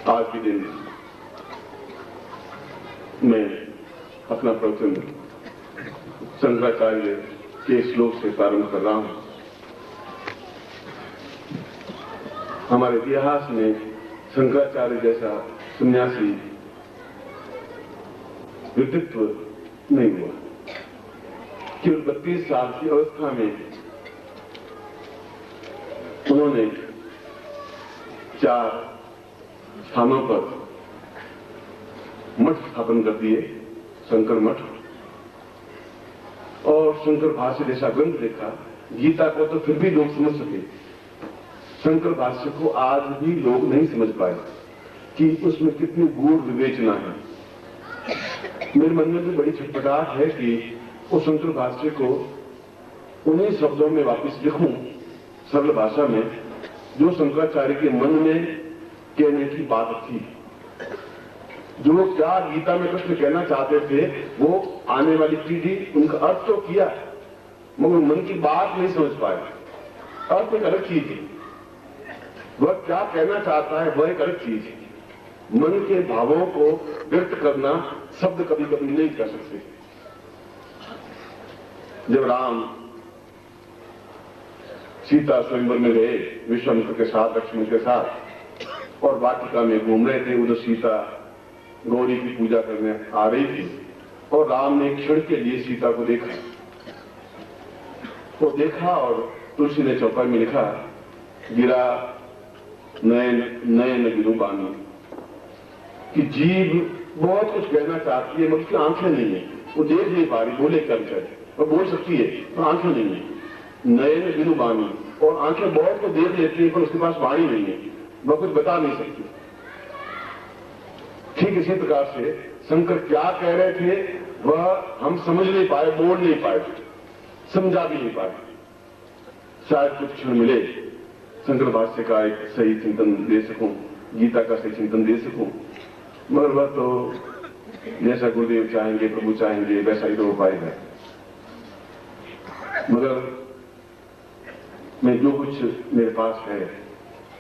आज के दिन मैं अपना प्रवचन शंकराचार्य के श्लोक से प्रारंभ कर रहा हूं। हमारे इतिहास में शंकराचार्य जैसा सन्यासी व्यक्तित्व नहीं हुआ। केवल 32 साल की अवस्था में उन्होंने 4 स्थानों पर मठ स्थापन कर दिए, शंकर मठ, और शंकर भाष्य जैसा ग्रंथ लिखा। गीता को तो फिर भी लोग समझ सके, शंकर भाष्य को आज भी लोग नहीं समझ पाए कि उसमें कितनी गूढ़ विवेचना है। मेरे मन में भी बड़ी छटपटाहट है कि उस शंकर भाष्य को उन्हीं शब्दों में वापस लिखूं, सरल भाषा में, जो शंकराचार्य के मन में कहने की बात थी। जो क्या गीता में कृष्ण कहना चाहते थे वो आने वाली पीढ़ी उनका अर्थ तो किया, मगर मन की बात नहीं समझ पाए। अर्थ एक अलग चीज है, वह क्या कहना चाहता है वह एक अलग चीज है। मन के भावों को व्यक्त करना शब्द कभी कभी नहीं कर सकते। जब राम सीता स्वयंवर में गए विश्वामित्र के साथ, लक्ष्मण के साथ, और वाटिका में घूम रहे थे, उधर सीता गौरी की पूजा करने आ रही थी, और राम ने एक क्षण के लिए सीता को देखा। वो देखा और तुलसी ने चौपाई में लिखा, गिरा नयन गिरुबानी, कि जीभ बहुत कुछ कहना चाहती है मगर उसकी आंखें नहीं है, वो देख नहीं पा रही, बोले क्या बेचारी, वो बोल सकती है पर आंखें नहीं है। नयन गिरुबानी, और आंखें बहुत को देख लेती है पर उसके पास वाणी नहीं है, वह कुछ बता नहीं सकती। ठीक इसी प्रकार से शंकर क्या कह रहे थे वह हम समझ नहीं पाए, बोल नहीं पाए, समझा भी नहीं पाए। शायद कुछ क्षण मिले शंकर भाष्य का एक सही चिंतन दे सकूं, गीता का सही चिंतन दे सकूं, मगर वह तो जैसा गुरुदेव चाहेंगे, प्रभु चाहेंगे वैसा ही तो हो पाएगा। मगर मैं जो कुछ मेरे पास है,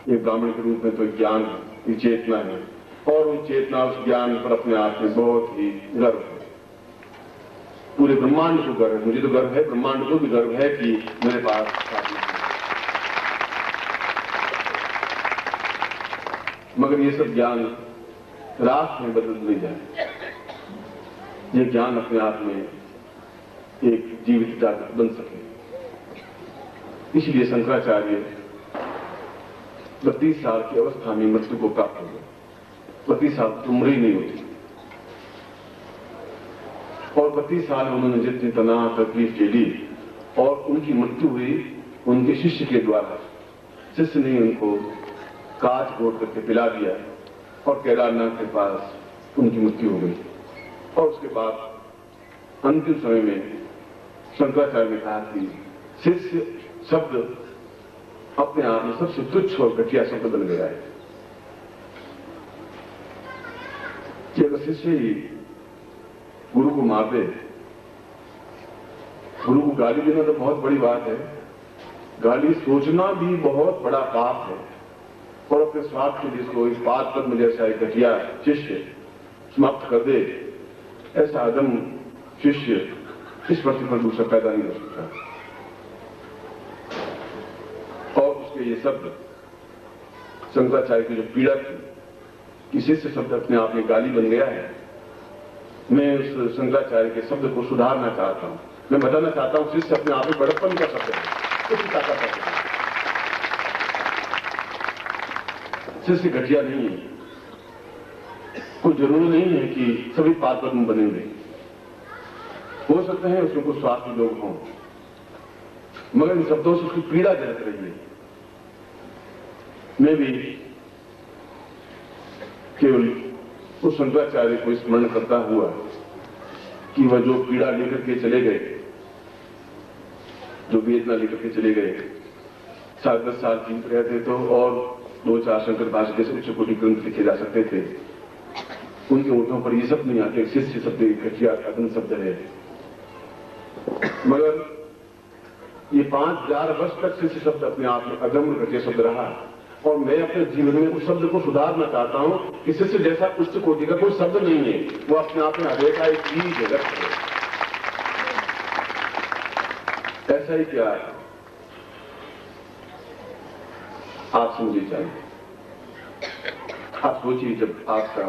एक ब्राह्मण के रूप में तो ज्ञान है, चेतना है, और उन चेतना उस ज्ञान पर अपने आप में बहुत ही गर्व है। पूरे ब्रह्मांड को गर्व है, मुझे तो गर्व है, ब्रह्मांड को भी गर्व है कि मेरे पास साधन है। मगर ये सब ज्ञान रात में बदल नहीं जाए। ये ज्ञान अपने आप में एक जीवित जागृत बन सके, इसलिए शंकराचार्य 32 साल की अवस्था में मृत्यु को प्राप्त हो गए। 32 साल की उम्र ही नहीं होती, और 32 साल उन्होंने जितनी तनाव तकलीफ झेली, और उनकी मृत्यु हुई उनके शिष्य के द्वारा। शिष्य ने उनको कांच घोट करके पिला दिया, और केदारनाथ के पास उनकी मृत्यु हो गई। और उसके बाद अंतिम समय में शंकराचार्य ने कहा कि शिष्य शब्द अपने आप में सबसे तुच्छ और घटिया शब्द बन गया है, कि अगर शिष्य ही गुरु को मार दे, गुरु को गाली देना तो बहुत बड़ी बात है, गाली सोचना भी बहुत बड़ा पाप है, और अपने स्वार्थ के लिए इसको इस बात पर में जैसा एक घटिया शिष्य समाप्त कर दे, ऐसा अदम शिष्य इस पृथ्वी पर दूसरा पैदा नहीं हो सकता। और उसके ये शब्द शंकराचार्य की जो पीड़ा थी कि शिष्य शब्द अपने आप में गाली बन गया है, मैं उस शंकराचार्य के शब्द को सुधारना चाहता हूं। मैं बताना चाहता हूं शिष्य अपने आप में बड़प्पन का शब्द है, उसकी ताकत है। शिष्य घटिया नहीं है, कोई जरूरी नहीं है कि सभी पाप कर्म बनेंगे, हो सकते हैं उसमें कुछ स्वार्थी लोग हों, मगर इन शब्दों से उसकी पीड़ा झलक रही है। मैं भी केवल उस शंकराचार्य को स्मरण करता हुआ कि वह जो पीड़ा लेकर के चले गए, जो वेदना लेकर के चले गए, 7-10 साल जीवित रहते तो और 2-4 शंकर भाष्य जैसे उच्च कोटि ग्रंथ लिखे जा सकते थे। उनके ओठों पर ये शब्द नहीं आते, शिष्य शब्द घटिया अदम शब्द है। मगर ये 5000 वर्ष तक शिष्य शब्द अपने आप में अदम्य घटिया शब्द रहा, और मैं अपने जीवन में उस शब्द को सुधारना चाहता हूं कि शिष्य जैसा उच्च कोटि का कोई शब्द नहीं है, वो अपने आप में हृदय का एक बीज है, रक्त है। ऐसा ही क्या है आप समझिए चाहिए। आप सोचिए, जब आपका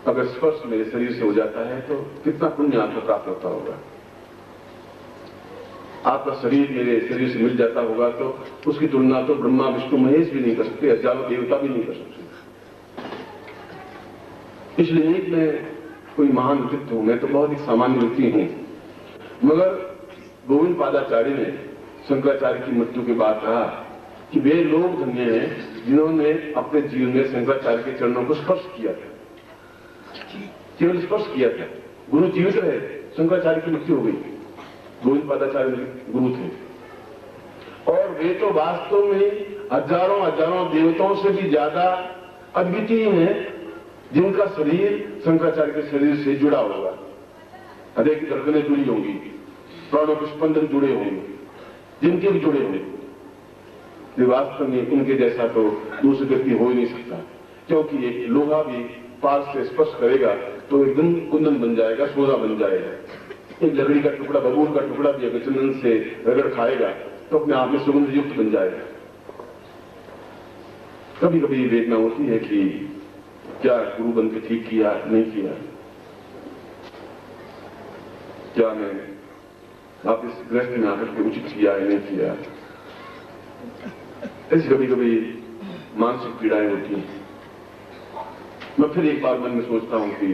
अगर स्पर्श मेरे शरीर से हो जाता है तो कितना पुण्य आपको प्राप्त होता होगा। आपका शरीर मेरे शरीर से मिल जाता होगा तो उसकी तुलना तो ब्रह्मा विष्णु महेश भी नहीं कर सकते, हजारों देवता भी नहीं कर सकते। इसलिए नहीं मैं कोई महान व्यक्ति हूं, मैं तो बहुत ही सामान्य व्यक्ति हूं। मगर गोविंद पादाचार्य ने शंकराचार्य की मृत्यु के बाद कहा कि वे लोग धन्य हैं जिन्होंने अपने जीवन में शंकराचार्य के चरणों को स्पर्श किया था, केवल स्पर्श किया था। गुरु जीवित रहे, शंकराचार्य की मृत्यु हो गई। गोविंद पादाचार्य गुरु थे और वे तो वास्तव में हजारों हजारों देवताओं से भी ज्यादा अद्वितीय हैं, जिनका शरीर शंकराचार्य के शरीर से जुड़ा होगा। हृदय की धड़कनें जुड़ी होंगी, प्राणों के स्पंदन जुड़े होंगे, जिनके भी जुड़े होंगे। वास्तव में उनके जैसा तो दूसरे व्यक्ति हो ही नहीं सकता, क्योंकि एक लोहा भी पास से स्पर्श करेगा तो एकदम कुंदन बन जाएगा, सोना बन जाएगा। एक लकड़ी का टुकड़ा, बबूल का टुकड़ा भी अगर चंदन से रगड़ खाएगा तो अपने आप में सुगंध युक्त बन जाएगा। कभी कभी वेदना होती है कि क्या गुरु बन के ठीक किया, नहीं किया, क्या मैं वापिस गृहस्थ में आकर के उचित किया है, नहीं किया। ऐसी कभी कभी मानसिक पीड़ाएं होती हैं। मैं फिर एक बार मन में सोचता हूं कि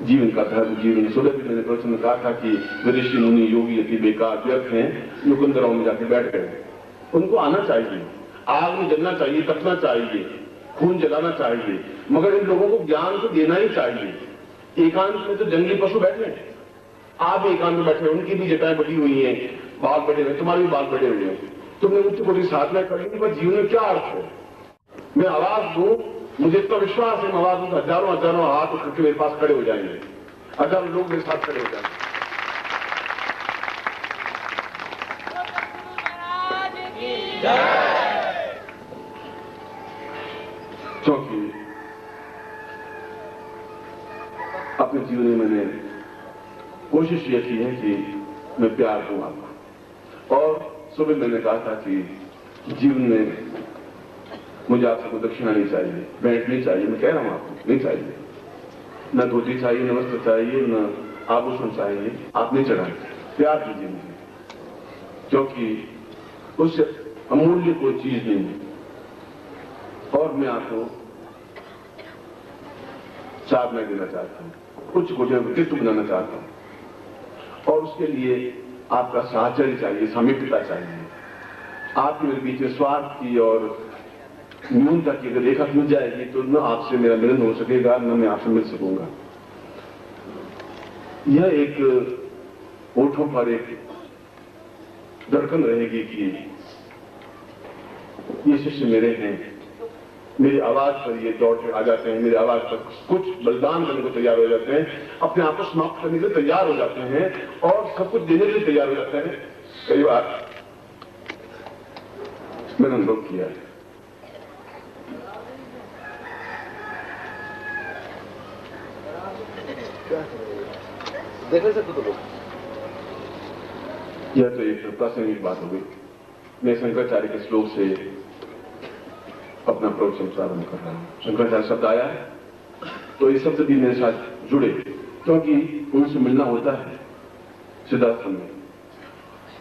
जीवन का धर्म, जीवन सुबह भी मैंने प्रवचन में कहा था कि ऋषि मुनि योगी अति बेकार व्यर्थ हैं, युगंधरों में जाके बैठ गए। उनको आना चाहिए, आग में जलना चाहिए, तपना चाहिए, खून जलाना चाहिए, मगर इन लोगों को ज्ञान तो देना ही चाहिए। एकांत में तो जंगली पशु बैठे, आप एकांत में बैठे, उनकी भी जटाएं बढ़ी हुई हैं, बाल बढ़े हुए, तुम्हारे भी बाल बढ़े हुए हैं, तुमने उच्च कोटि साधना करेंगे, पर जीवन में क्या अर्थ है? मैं आवाज दूं, मुझे इतना विश्वास है, मैं आवाज दूं, हजारों हजारों हाथ उठ करके मेरे पास खड़े हो जाएंगे, हजारों लोग मेरे साथ खड़े हो जाएंगे। क्योंकि अपने जीवन में मैंने कोशिश यह की है कि मैं प्यार दूं आपको। और सुबह मैंने कहा था कि जीवन में मुझे आपसे कोई दक्षिणा नहीं चाहिए, भेंट नहीं चाहिए। मैं कह रहा हूं आपको, नहीं चाहिए, न धोती चाहिए, न वस्त्र चाहिए, न आभूषण चाहिए। आप नहीं चढ़ाए, प्यार दीजिए मुझे, क्योंकि उससे अमूल्य कोई चीज नहीं है। और मैं आपको साधना देना चाहता हूं, कुछ कोटि व्यक्तित्व बनाना चाहता हूं, और उसके लिए आपका साहचर्य चाहिए, सामीप्यता चाहिए। आपके मेरे बीच में स्वार्थ की और न्यूनता की अगर रेखा मिल जाएगी तो न आपसे मेरा मिलन हो सकेगा, न मैं आपसे मिल सकूंगा। यह एक ओठों पर एक धड़कन रहेगी कि ये शिष्य मेरे हैं, मेरी आवाज पर ये दौड़ के आ जाते हैं, मेरी आवाज पर कुछ बलिदान करने को तैयार हो जाते हैं, अपने आप को समाप्त करने के लिए तैयार हो जाते हैं और सब कुछ देने के लिए तैयार हो जाते हैं। कई बार मैंने अनुभव किया है। देख सकते तो लोग, यह तो एक प्रासंगिक बात हो गई। मैं शंकराचार्य के श्लोक से अपना प्रवचन प्रारंभ कर रहा हूं। शंकराचार्य शब्द आया है तो ये शब्द भी मेरे साथ जुड़े, क्योंकि उनसे मिलना होता है सिद्धाश्रम में।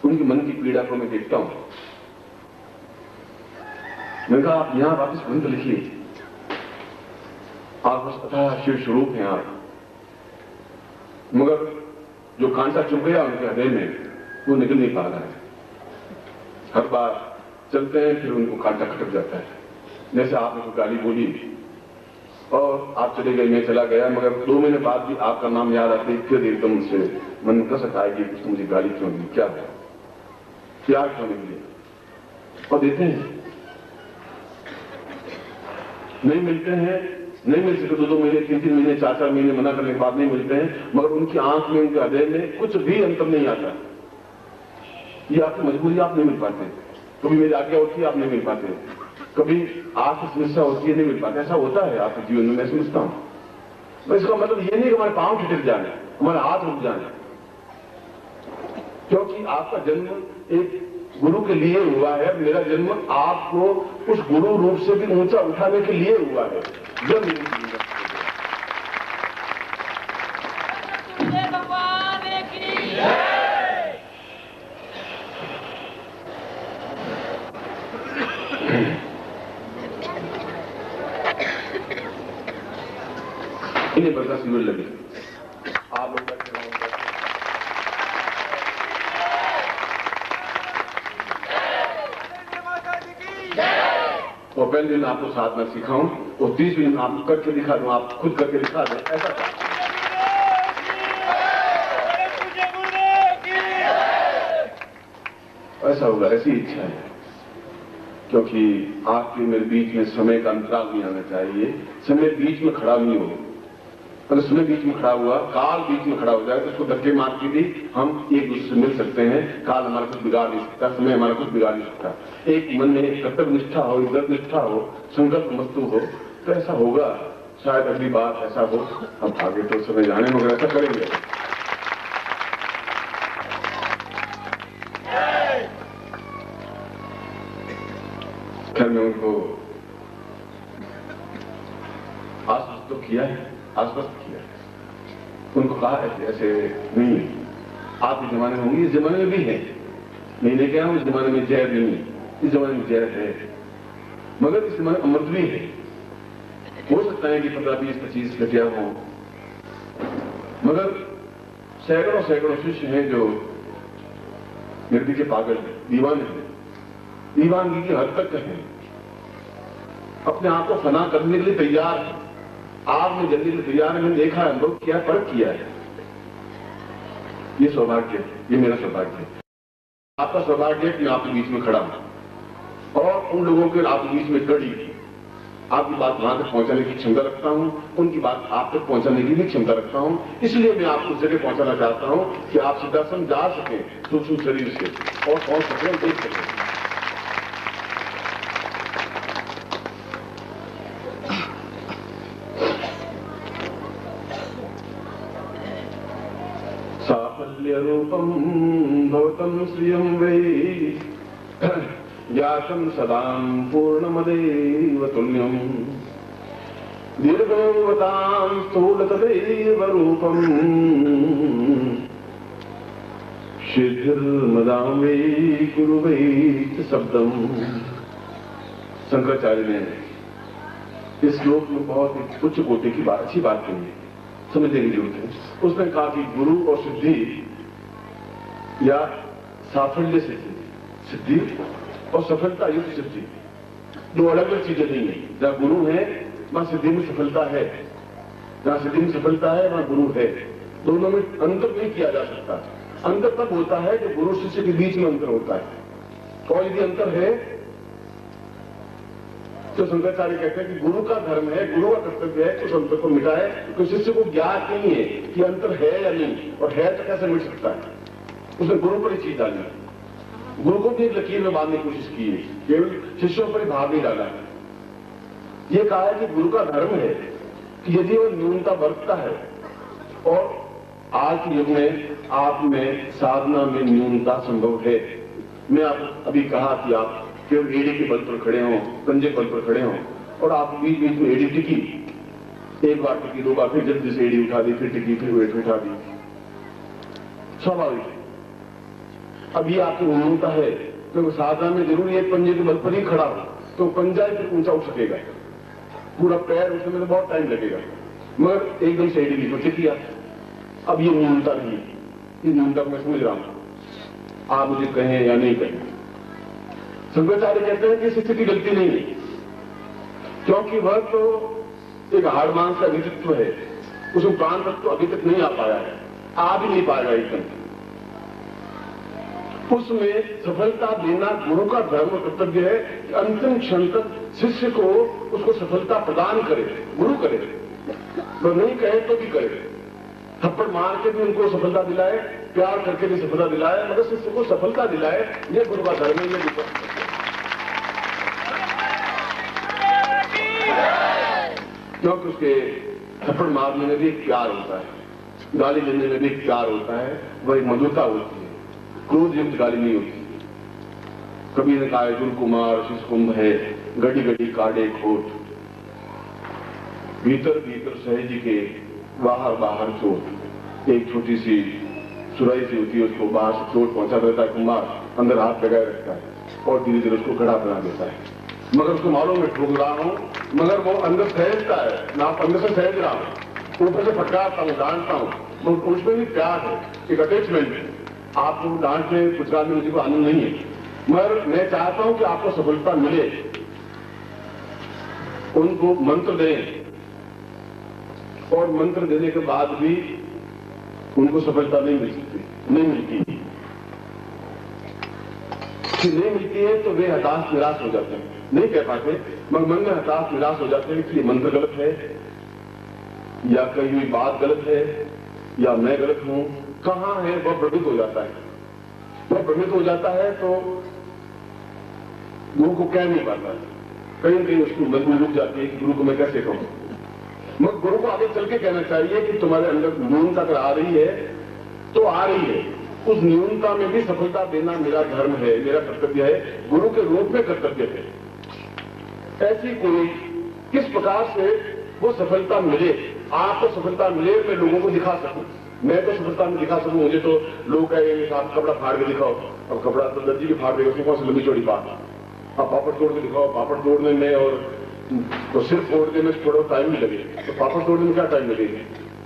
उनकी मन की पीड़ा को मैं देखता हूं। मैंने कहा आप यहां वापस ग्रंथ लिखिए, आप बस अथाह शिव स्वरूप हैं आप, मगर जो कांटा चुभ गया उनके हृदय में वो निकल नहीं पा रहा है। हर बार चलते हैं फिर उनको कांटा खटक जाता है। जैसे आपने कोई गाली बोली और आप चले गए, मैं चला गया, मगर 2 महीने बाद भी आपका नाम याद आते ही फिर एकदम से मन में कसक आएगी कि मुझे गाली क्यों दी, क्या है, प्यार क्यों नहीं मिली। और देते हैं, नहीं मिलते हैं, नहीं मिल सके 2-2 महीने, 3-3 महीने, 4-4 महीने मना करने के बाद नहीं मिलते हैं, मगर उनकी आंख में, उनके हृदय में कुछ भी अंतर नहीं आता। ये आपकी मजबूरी, आप नहीं मिल पाते। कभी मेरी आज्ञा होती है, आप नहीं मिल पाते, कभी आपकी समस्या होती है, नहीं मिल पाते। ऐसा होता है आपके जीवन में, मैं समझता हूं। तो इसका मतलब ये नहीं कि हमारे पांव ठिठक जाए, हमारे हाथ रुक जाए, क्योंकि आपका जन्म एक गुरु के लिए हुआ है। मेरा जन्म आपको उस गुरु रूप से भी ऊंचा उठाने के लिए हुआ है। जब इन्हें बड़का शिविर लगे, आप लोग और पहले दिन आपको साधना सिखाऊं और 30 दिन आपको करके दिखा दूं, आप खुद करके दिखा दें, ऐसा होगा, ऐसी इच्छा है। क्योंकि आपके मेरे बीच में समय का अंतराल नहीं आना चाहिए, समय बीच में खड़ा नहीं हो। अगर समय बीच में खड़ा हुआ, काल बीच में खड़ा हो जाए तो उसको धक्के मार के भी हम एक दूसरे से मिल सकते हैं। काल हमारा कुछ बिगाड़ नहीं सकता, समय हमारा कुछ बिगाड़ नहीं सकता। एक मन में एक कर्तव्य निष्ठा हो, दृढ़ निष्ठा हो, संकल्प मस्तु हो, तो ऐसा होगा। शायद अगली बार ऐसा हो, हम आगे तो समय जाने मगर ऐसा करेंगे। खैर मैं उनको आश्वस्त तो किया है, आश्वस्त किया है, उनको कहा ऐसे नहीं, आपके जमाने में होंगी, इस जमाने में भी है, नहीं कह रहा हूं इस जमाने में जहर नहीं, इस जमाने में जहर है, मगर इस जमाने अमृत भी है। हो सकता है कि 15-20-25 घटिया हो, मगर सैकड़ों सैकड़ों शिष्य हैं जो निर्दी के पागल हैं, दीवाने हैं, दीवानगी की हद तक है, अपने आप को फना करने के लिए तैयार है, आग में जलने के लिए तैयार है। मैंने देखा है, अनुभव किया, परख किया है। ये सौभाग्य, ये मेरा सौभाग्य है। आपका सौभाग्य है कि मैं आपके बीच में खड़ा हूं और उन लोगों के आपके बीच में कड़ी आपकी बात वहां तक पहुंचाने की क्षमता रखता हूं, उनकी बात आप तक पहुंचाने की भी क्षमता रखता हूं। इसलिए मैं आपको उस जगह पहुंचाना चाहता हूं कि आप सिद्धासन जा सकें सूक्ष्म शरीर से और पहुंच सकें, देख सकें। साफल्य रूपम भवतम श्रियं वै ज्ञातं सदां पूर्णमदेव तुल्यं दीर्घोवतां स्थूलतदैव रूपं सिद्धिर्मदां वै गुरु वै शब्दम। शंकराचार्य ने इस श्लोक में बहुत उच्च कोटि की बात, अच्छी बात कही है, समझने की जरूरत है। उसने कहा कि गुरु और सिद्धि या साफल्य सिद्धि और सफलता युक्त सिद्धि दो अलग अलग चीजें नहीं है। जहां गुरु है वहां सिद्धि में सफलता है, जहां सिद्धि में सफलता है वहां गुरु है। दोनों में अंतर नहीं किया जा सकता। अंतर तब होता है जो गुरु शिष्य के बीच में अंतर होता है। और यदि अंतर है तो शंकराचार्य कहते हैं कि गुरु का धर्म है, गुरु का कर्तव्य है कि उस अंतर को मिटाए, तो शिष्य को ज्ञात नहीं है कि अंतर है या नहीं, और है तो कैसे मिट सकता है। उसने गुरु पर ही चीज डाली, गुरु को भी एक लकीर में बांधने की कोशिश की है, केवल शिष्यों पर ही भार नहीं डाला है। ये कहा है कि गुरु का धर्म है कि यदि वो न्यूनता बरतता है, और आज के युग में आप में साधना में न्यूनता संभव है। मैं आपको अभी कहा कि आप केवल एड़ी के बल पर खड़े हों, पंजे बल पर खड़े हों, और आप बीच बीच में एड़ी टिकी, एक बार टिकी, दो बार, फिर जल्दी से एड़ी उठा दी, फिर टिकी, फिर वेट उठा दी, स्वाभाविक है। अब ये आपकी न्यूनता है, तो साधना में जरूर एक पंजे के बल पर ही खड़ा हो तो पंजा ही फिर ऊंचा उठ सकेगा, पूरा पैर उठने में बहुत टाइम लगेगा, मगर एकदम से एड़ी नीचे किया। अब ये न्यूनता नहीं है, ये न्यूनता को मैं समझ रहा हूं, आप मुझे कहें या नहीं कहें। शंकराचार्य कहते हैं कि शिष्य की गलती नहीं है, क्योंकि वह तो एक हाड़ मांस का व्यक्तित्व है, उसमें प्राण तत्व अभी तक नहीं आ पाया है, आ भी नहीं पाएगा एकदम। उसमें सफलता देना गुरु का धर्म और कर्तव्य है कि अंतिम क्षण तक शिष्य को उसको सफलता प्रदान करे, गुरु करे, तो नहीं कहे तो भी करे, थप्पड़ मार के भी उनको सफलता दिलाए, प्यार करके भी सफलता दिलाए, मगर शिष्य को सफलता दिलाए। ये गुरु का धर्म है, ये क्योंकि उसके थप्पड़ मारने में भी एक प्यार होता है, गाली देने में भी एक प्यार होता है, वह एक मधुरता होती है, क्रोध युक्त गाली नहीं होती। कबीर ने कहा है गुरु कुमार शिशकुंभ है, गड़ी गड़ी काटे खोट, भीतर भीतर सहज के बाहर बाहर चोट। एक छोटी सी सुराई सी होती है, उसको बाहर से चोट पहुंचा देता है कुम्हार, अंदर हाथ लगाए रखता है और धीरे धीरे उसको घड़ा बना देता है। मगर उसको मालूम में ठोक रहा हूं, मगर वो अंदर सहजता है, मैं अंदर से सहज रहा हूं, ऊपर से फटकारता हूं, डांटता हूं, उसमें भी प्यार है, एक अटैचमेंट है। आपको डांटने फुटकारने मुझे को आनंद नहीं है, मगर मैं चाहता हूं कि आपको सफलता मिले। उनको मंत्र दें और मंत्र देने के बाद भी उनको सफलता नहीं मिल सकती, नहीं मिलती। नहीं मिलती है तो वे हताश निराश हो जाते हैं, नहीं कह पाते, मगर मन में हताश निराश हो जाते हैं कि ये मंत्र गलत है, या कही हुई बात गलत है, या मैं गलत हूं, कहां है, वह भ्रमित हो जाता है। वह भ्रमित हो जाता है तो गुरु को कह नहीं पाता है, कहीं कहीं उसकी मजबूरी रुक जाती है कि गुरु को मैं कैसे कहूं। मगर गुरु को आगे चल के कहना चाहिए कि तुम्हारे अंदर न्यूनता अगर आ रही है तो आ रही है, उस न्यूनता में भी सफलता देना मेरा धर्म है, मेरा कर्तव्य है, गुरु के रूप में कर्तव्य है। ऐसी कोई किस प्रकार से वो सफलता मिले, आपको सफलता मिले, मैं लोगों को दिखा सकूं। मैं तो सफलता में दिखा सकूं, मुझे तो लोग कहेंगे आप कपड़ा फाड़ के दिखाओ, अब कपड़ा तो दर्जी भी फाड़ देगा, उसमें कौन सी लंबी चौड़ी बात। आप पापड़ तोड़ के दिखाओ, पापड़ तोड़ने में और तो सिर्फ तोड़ने में थोड़ा टाइम भी लगे, तो पापड़ तोड़ने में क्या टाइम लगेगा,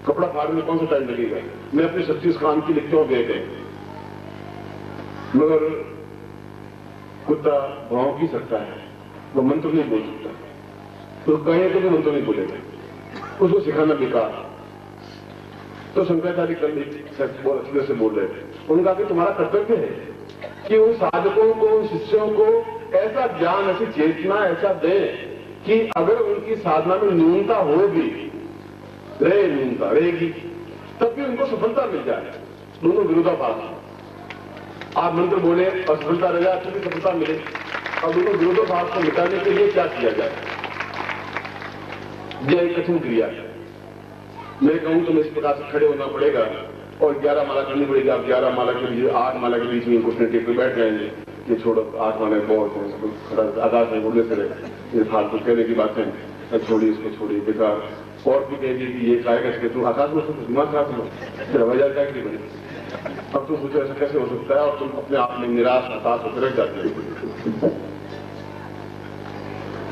कपड़ा फाड़ने में कौन सा टाइम लगेगा। मैं अपने 36 काम की लिखता हूं वेद है, मगर कुत्ता भाव की सकता है, वो मंत्र नहीं बोल सकता, तो कहे तो भी मंत्र नहीं बोलेगा, उसको सिखाना बेकार। तो शंकराचार्य कल बहुत अच्छे से बोल रहे थे, उनका कि तुम्हारा कर्तव्य है कि उन साधकों को, उन शिष्यों को ऐसा ज्ञान, ऐसी चेतना ऐसा दें कि अगर उनकी साधना में न्यूनता होगी, रहे न्यूनता रहेगी, तब भी उनको सफलता मिल जाए। दोनों विरोधाभास, आप मंत्र बोले और सफलता रह जाए तो भी सफलता मिले, और दोनों विरोधाभास को मिटाने के लिए क्या किया जाए। यह एक कठिन क्रिया है। मैं कहूं तो इस प्रकार से खड़े होना पड़ेगा और 11 माला करनी पड़ेगी। आप 11 माला के बीच 8 माला के बीच में घुटने टेक पे बैठ जाएंगे कि छोड़ो 8 माला बहुत है, आकाश में उड़ने से रहे, ये फालतू कहने की बातें, छोड़िए इसको, छोड़िए बेकार। और भी कहेंगे कि ये काय कैसे, तुम आकाश में तो दिमाग खराब हो, फिर हवाई जहाज क्या बने। अब तुम सोचो ऐसा कैसे हो सकता है, और तुम अपने आप में निराश हताश होकर रह जाते हो।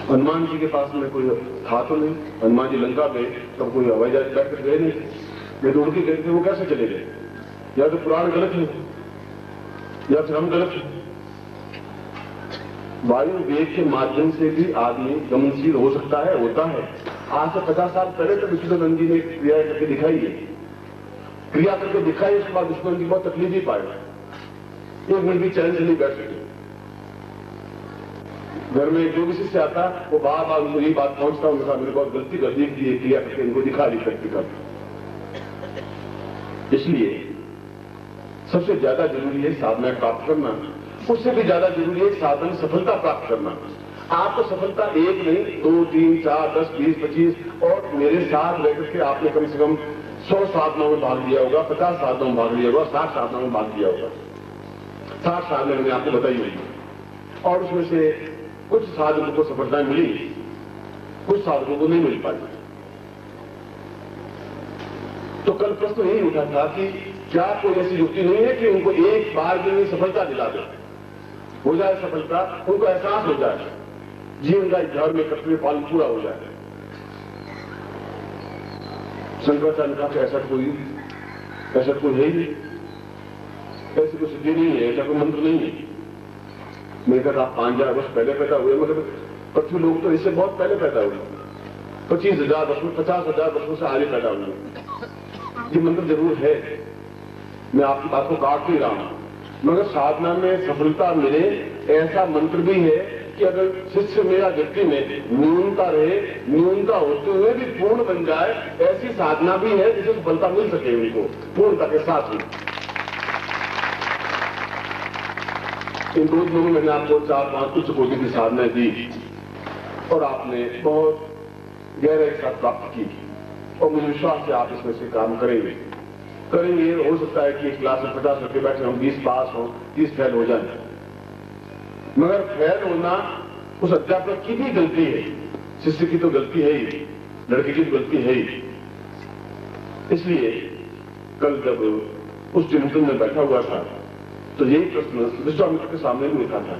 हनुमान जी के पास में कोई था तो नहीं, हनुमान जी लंका गए तब कोई हवाई जहाज बैठकर गए नहीं, वे दौड़ के गए थे, वो कैसे चले गए। या तो पुराण गलत है या फिर हम गलत है। वायु वेग के माध्यम से भी आदमी गमनशील हो सकता है, होता है। आज से 50 साल पहले तो विष्णुनंद जी ने क्रिया करके दिखाई है, क्रिया करके दिखाई, उसके बाद विष्णुनंद जी बहुत तकलीफ ही पाए, एक मिनट भी चैन से नहीं बैठ सके। घर में जो भी शिष्य आता वो बार बार उनको यही बात पहुंचता, उनका मेरे बहुत गलती कर दी कि ये क्रिया करके इनको दिखा दी प्रैक्टिकल। इसलिए सबसे ज्यादा जरूरी है साधना प्राप्त करना, उससे भी ज्यादा जरूरी है साधन सफलता प्राप्त करना। आपको सफलता एक नहीं, 2, 3, 4, 10, 20, 25 और मेरे साथ रहकर के आपने कम से कम 100 साधनाओं में भाग लिया होगा, 50 साधनाओं में भाग लिया होगा, 60 साधनाओं में भाग लिया होगा। 60 साधनाएं मैंने आपको बताई होगी, और उसमें से कुछ साधकों को सफलता मिली, कुछ साधकों को नहीं मिल पाई। तो कल प्रश्न यही उठा था कि क्या कोई ऐसी युक्ति नहीं है कि उनको एक बार में सफलता दिला दे, हो जाए सफलता, उनको एहसास हो जाए, जीवन का घर में कर्तव्य पालन पूरा हो जाए। शंकराचार्य का ऐसा कोई है ही नहीं, ऐसी कोई सिद्धि नहीं है, ऐसा कोई मंत्र नहीं है। मैं कहता आप 5000 वर्ष पहले पैदा हुए, मतलब पृथ्वी लोग तो इससे बहुत पहले पैदा हुए, 25,000 वर्ष में, 50,000 वर्षों से आगे पैदा हुए। ये मंत्र जरूर है, मैं आपकी बात को काट नहीं रहा हूं, मगर साधना में सफलता मिले ऐसा मंत्र भी है कि अगर शिष्य मेरा व्यक्ति में न्यूनता रहे, न्यूनता होते हुए भी पूर्ण बन जाए, ऐसी साधना भी है जिसे सफलता मिल सके उनको पूर्णता के साथ ही। इन 2 दिनों में मैंने आपको 4-5 उच्च कोटि की साधनाएं दी और आपने बहुत गहराई के साथ प्राप्त की और मुझे विश्वास है आप इसमें से काम करेंगे। हो सकता है कि क्लास में 50 लड़के बैठे हम 20 पास हो, 30 फेल हो जाए, मगर फेल होना उस अध्यापक की भी गलती है, शिष्य की तो गलती है ही, लड़के की तो गलती है ही। इसलिए कल जब उस चिंतन में बैठा हुआ था तो यही प्रश्न विश्वामित्र के सामने भी उठा था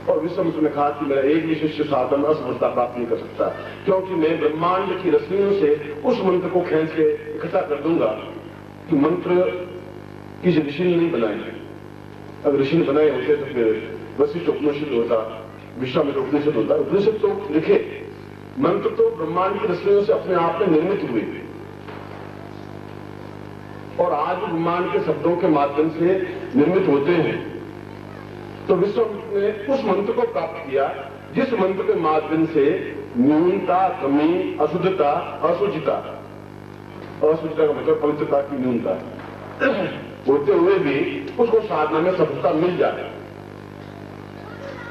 और विश्वामित्र ने कहा कि मेरा एक भी शिष्य साधन असफलता प्राप्त नहीं कर सकता, क्योंकि मैं ब्रह्मांड की रश्मियों से उस मंत्र को खींच के इकट्ठा कर दूंगा कि मंत्र किसी ऋषि ने नहीं बनाए। अगर ऋषि ने बनाए होते तो फिर वशिष्ठ उपनिषद होता, विश्वामित्र उपनिषद होता। उपनिषद तो लिखे, मंत्र तो ब्रह्मांड की रश्मियों से अपने आप में निर्मित हुए और आज ब्रह्मांड के शब्दों के माध्यम से निर्मित होते हैं। तो विश्वामित्र ने उस मंत्र को प्राप्त किया जिस मंत्र के माध्यम से न्यूनता, कमी, अशुद्धता, असुचिता का मतलब पवित्रता की न्यूनता होते हुए भी उसको साधना में सफलता मिल जाए।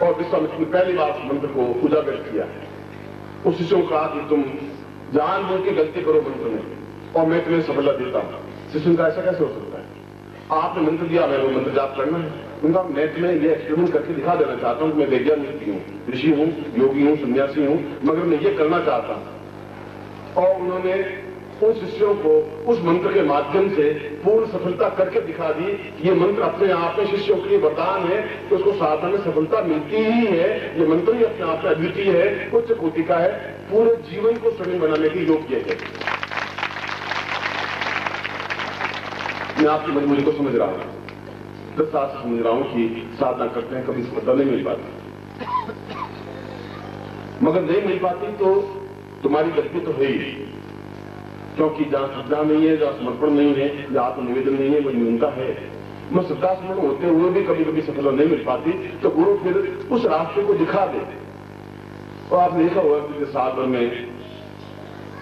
और विश्वामित्र ने पहली बार उस मंत्र को उजागर किया। उस शिष्यों को कहा कि तुम जानबूझ के गलती करो मंत्र में और मैं तुम्हें सफलता देता हूं। शिष्यों का ऐसा कैसे हो सकता है? आपने मंत्र दिया, मैं वो मंत्र जाप करना है। उनका मैं तुम्हें ये एक्सपेरिमेंट करके दिखा देना चाहता हूं कि मैं वैज्ञानिक हूं, ऋषि हूं, योगी हूं, सन्यासी हूं, मगर मैं ये करना चाहता हूं। और उन्होंने उन शिष्यों को उस मंत्र के माध्यम से पूर्ण सफलता करके दिखा दी। ये मंत्र अपने आप में शिष्यों के लिए वरदान है कि उसको साधना में सफलता मिलती ही है। ये मंत्र ही अपने आप में अद्वितीय है, उच्च कोटि का है, पूरे जीवन को स्वर्णिम बनाने के योग्य है। मैं आपकी मजबूरी को समझ रहा हूं, 10 साल से समझ रहा हूं कि साधना करते हैं कभी सफलता नहीं मिल पाती, मगर नहीं मिल पाती तो तुम्हारी गलती तो है ही, क्योंकि जहां श्रद्धा नहीं है, जहां समर्पण नहीं है, जहां आत्मनिवेदन नहीं है, वो न्यूनता है। मैं श्रद्धा समर्पण होते हुए भी कभी कभी सफलता नहीं मिल पाती तो गुरु फिर उस रास्ते को दिखा देते। और आपने देखा होगा कि साधना में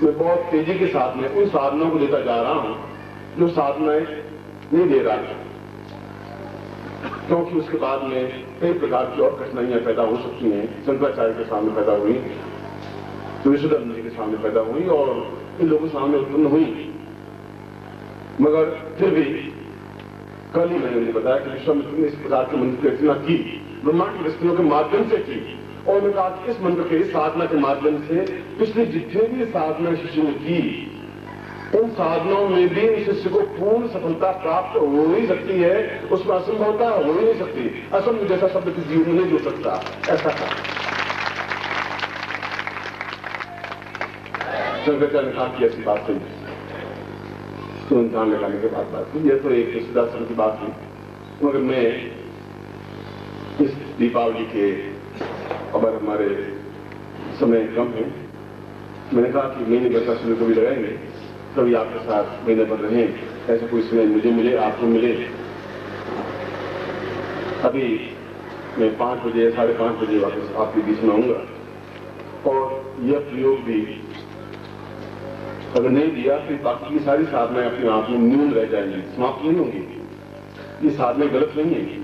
मैं बहुत तेजी के साथ में उन साधनों को लेकर जा रहा हूं जो साधनाएं नहीं दे रहा है, क्योंकि उसके बाद में कई प्रकार की और कठिनाइयां पैदा हो सकती हैं। शंकराचार्य के सामने पैदा हुई, विश्वनाथ जी के सामने पैदा हुई और इन लोगों के सामने उत्पन्न हुई, मगर फिर भी कल ही मैंने बताया कि विश्वामित्र ने इस प्रकार के मंत्र की रचना की, ब्रह्मांड की रचनाओं के माध्यम से की। और मैं कहा कि इस मंत्र के साधना के माध्यम से पिछले जितने भी साधना शिष्य ने की, उन साधनों में भी शिष्य को पूर्ण सफलता प्राप्त हो ही सकती है, उसमें असंभवता हो ही नहीं सकती। असंभव जैसा शब्द किसी जीवन में नहीं जुड़ सकता, ऐसा था। शंकराचार्य ने कहा कि ऐसी बात नहीं, तो ध्यान लगाने के बाद बात की। यह तो एक सिद्धार्थ की बात थी, मगर मैं इस दीपावली के अगर हमारे समय कम है, मैंने कहा कि महीने भर का समय कभी लगाएंगे, कभी आपके साथ महीने भर रहें, ऐसा कोई समय मुझे मिले, आपको मिले। अभी मैं 5 बजे 5:30 बजे वापस आपके बीच में आऊंगा और यह प्रयोग भी अगर नहीं दिया फिर बाकी की सारी साधनाएं अपने आप में न्यून रह जाएंगी, समाप्त नहीं होंगी। ये साधनाएं गलत नहीं है,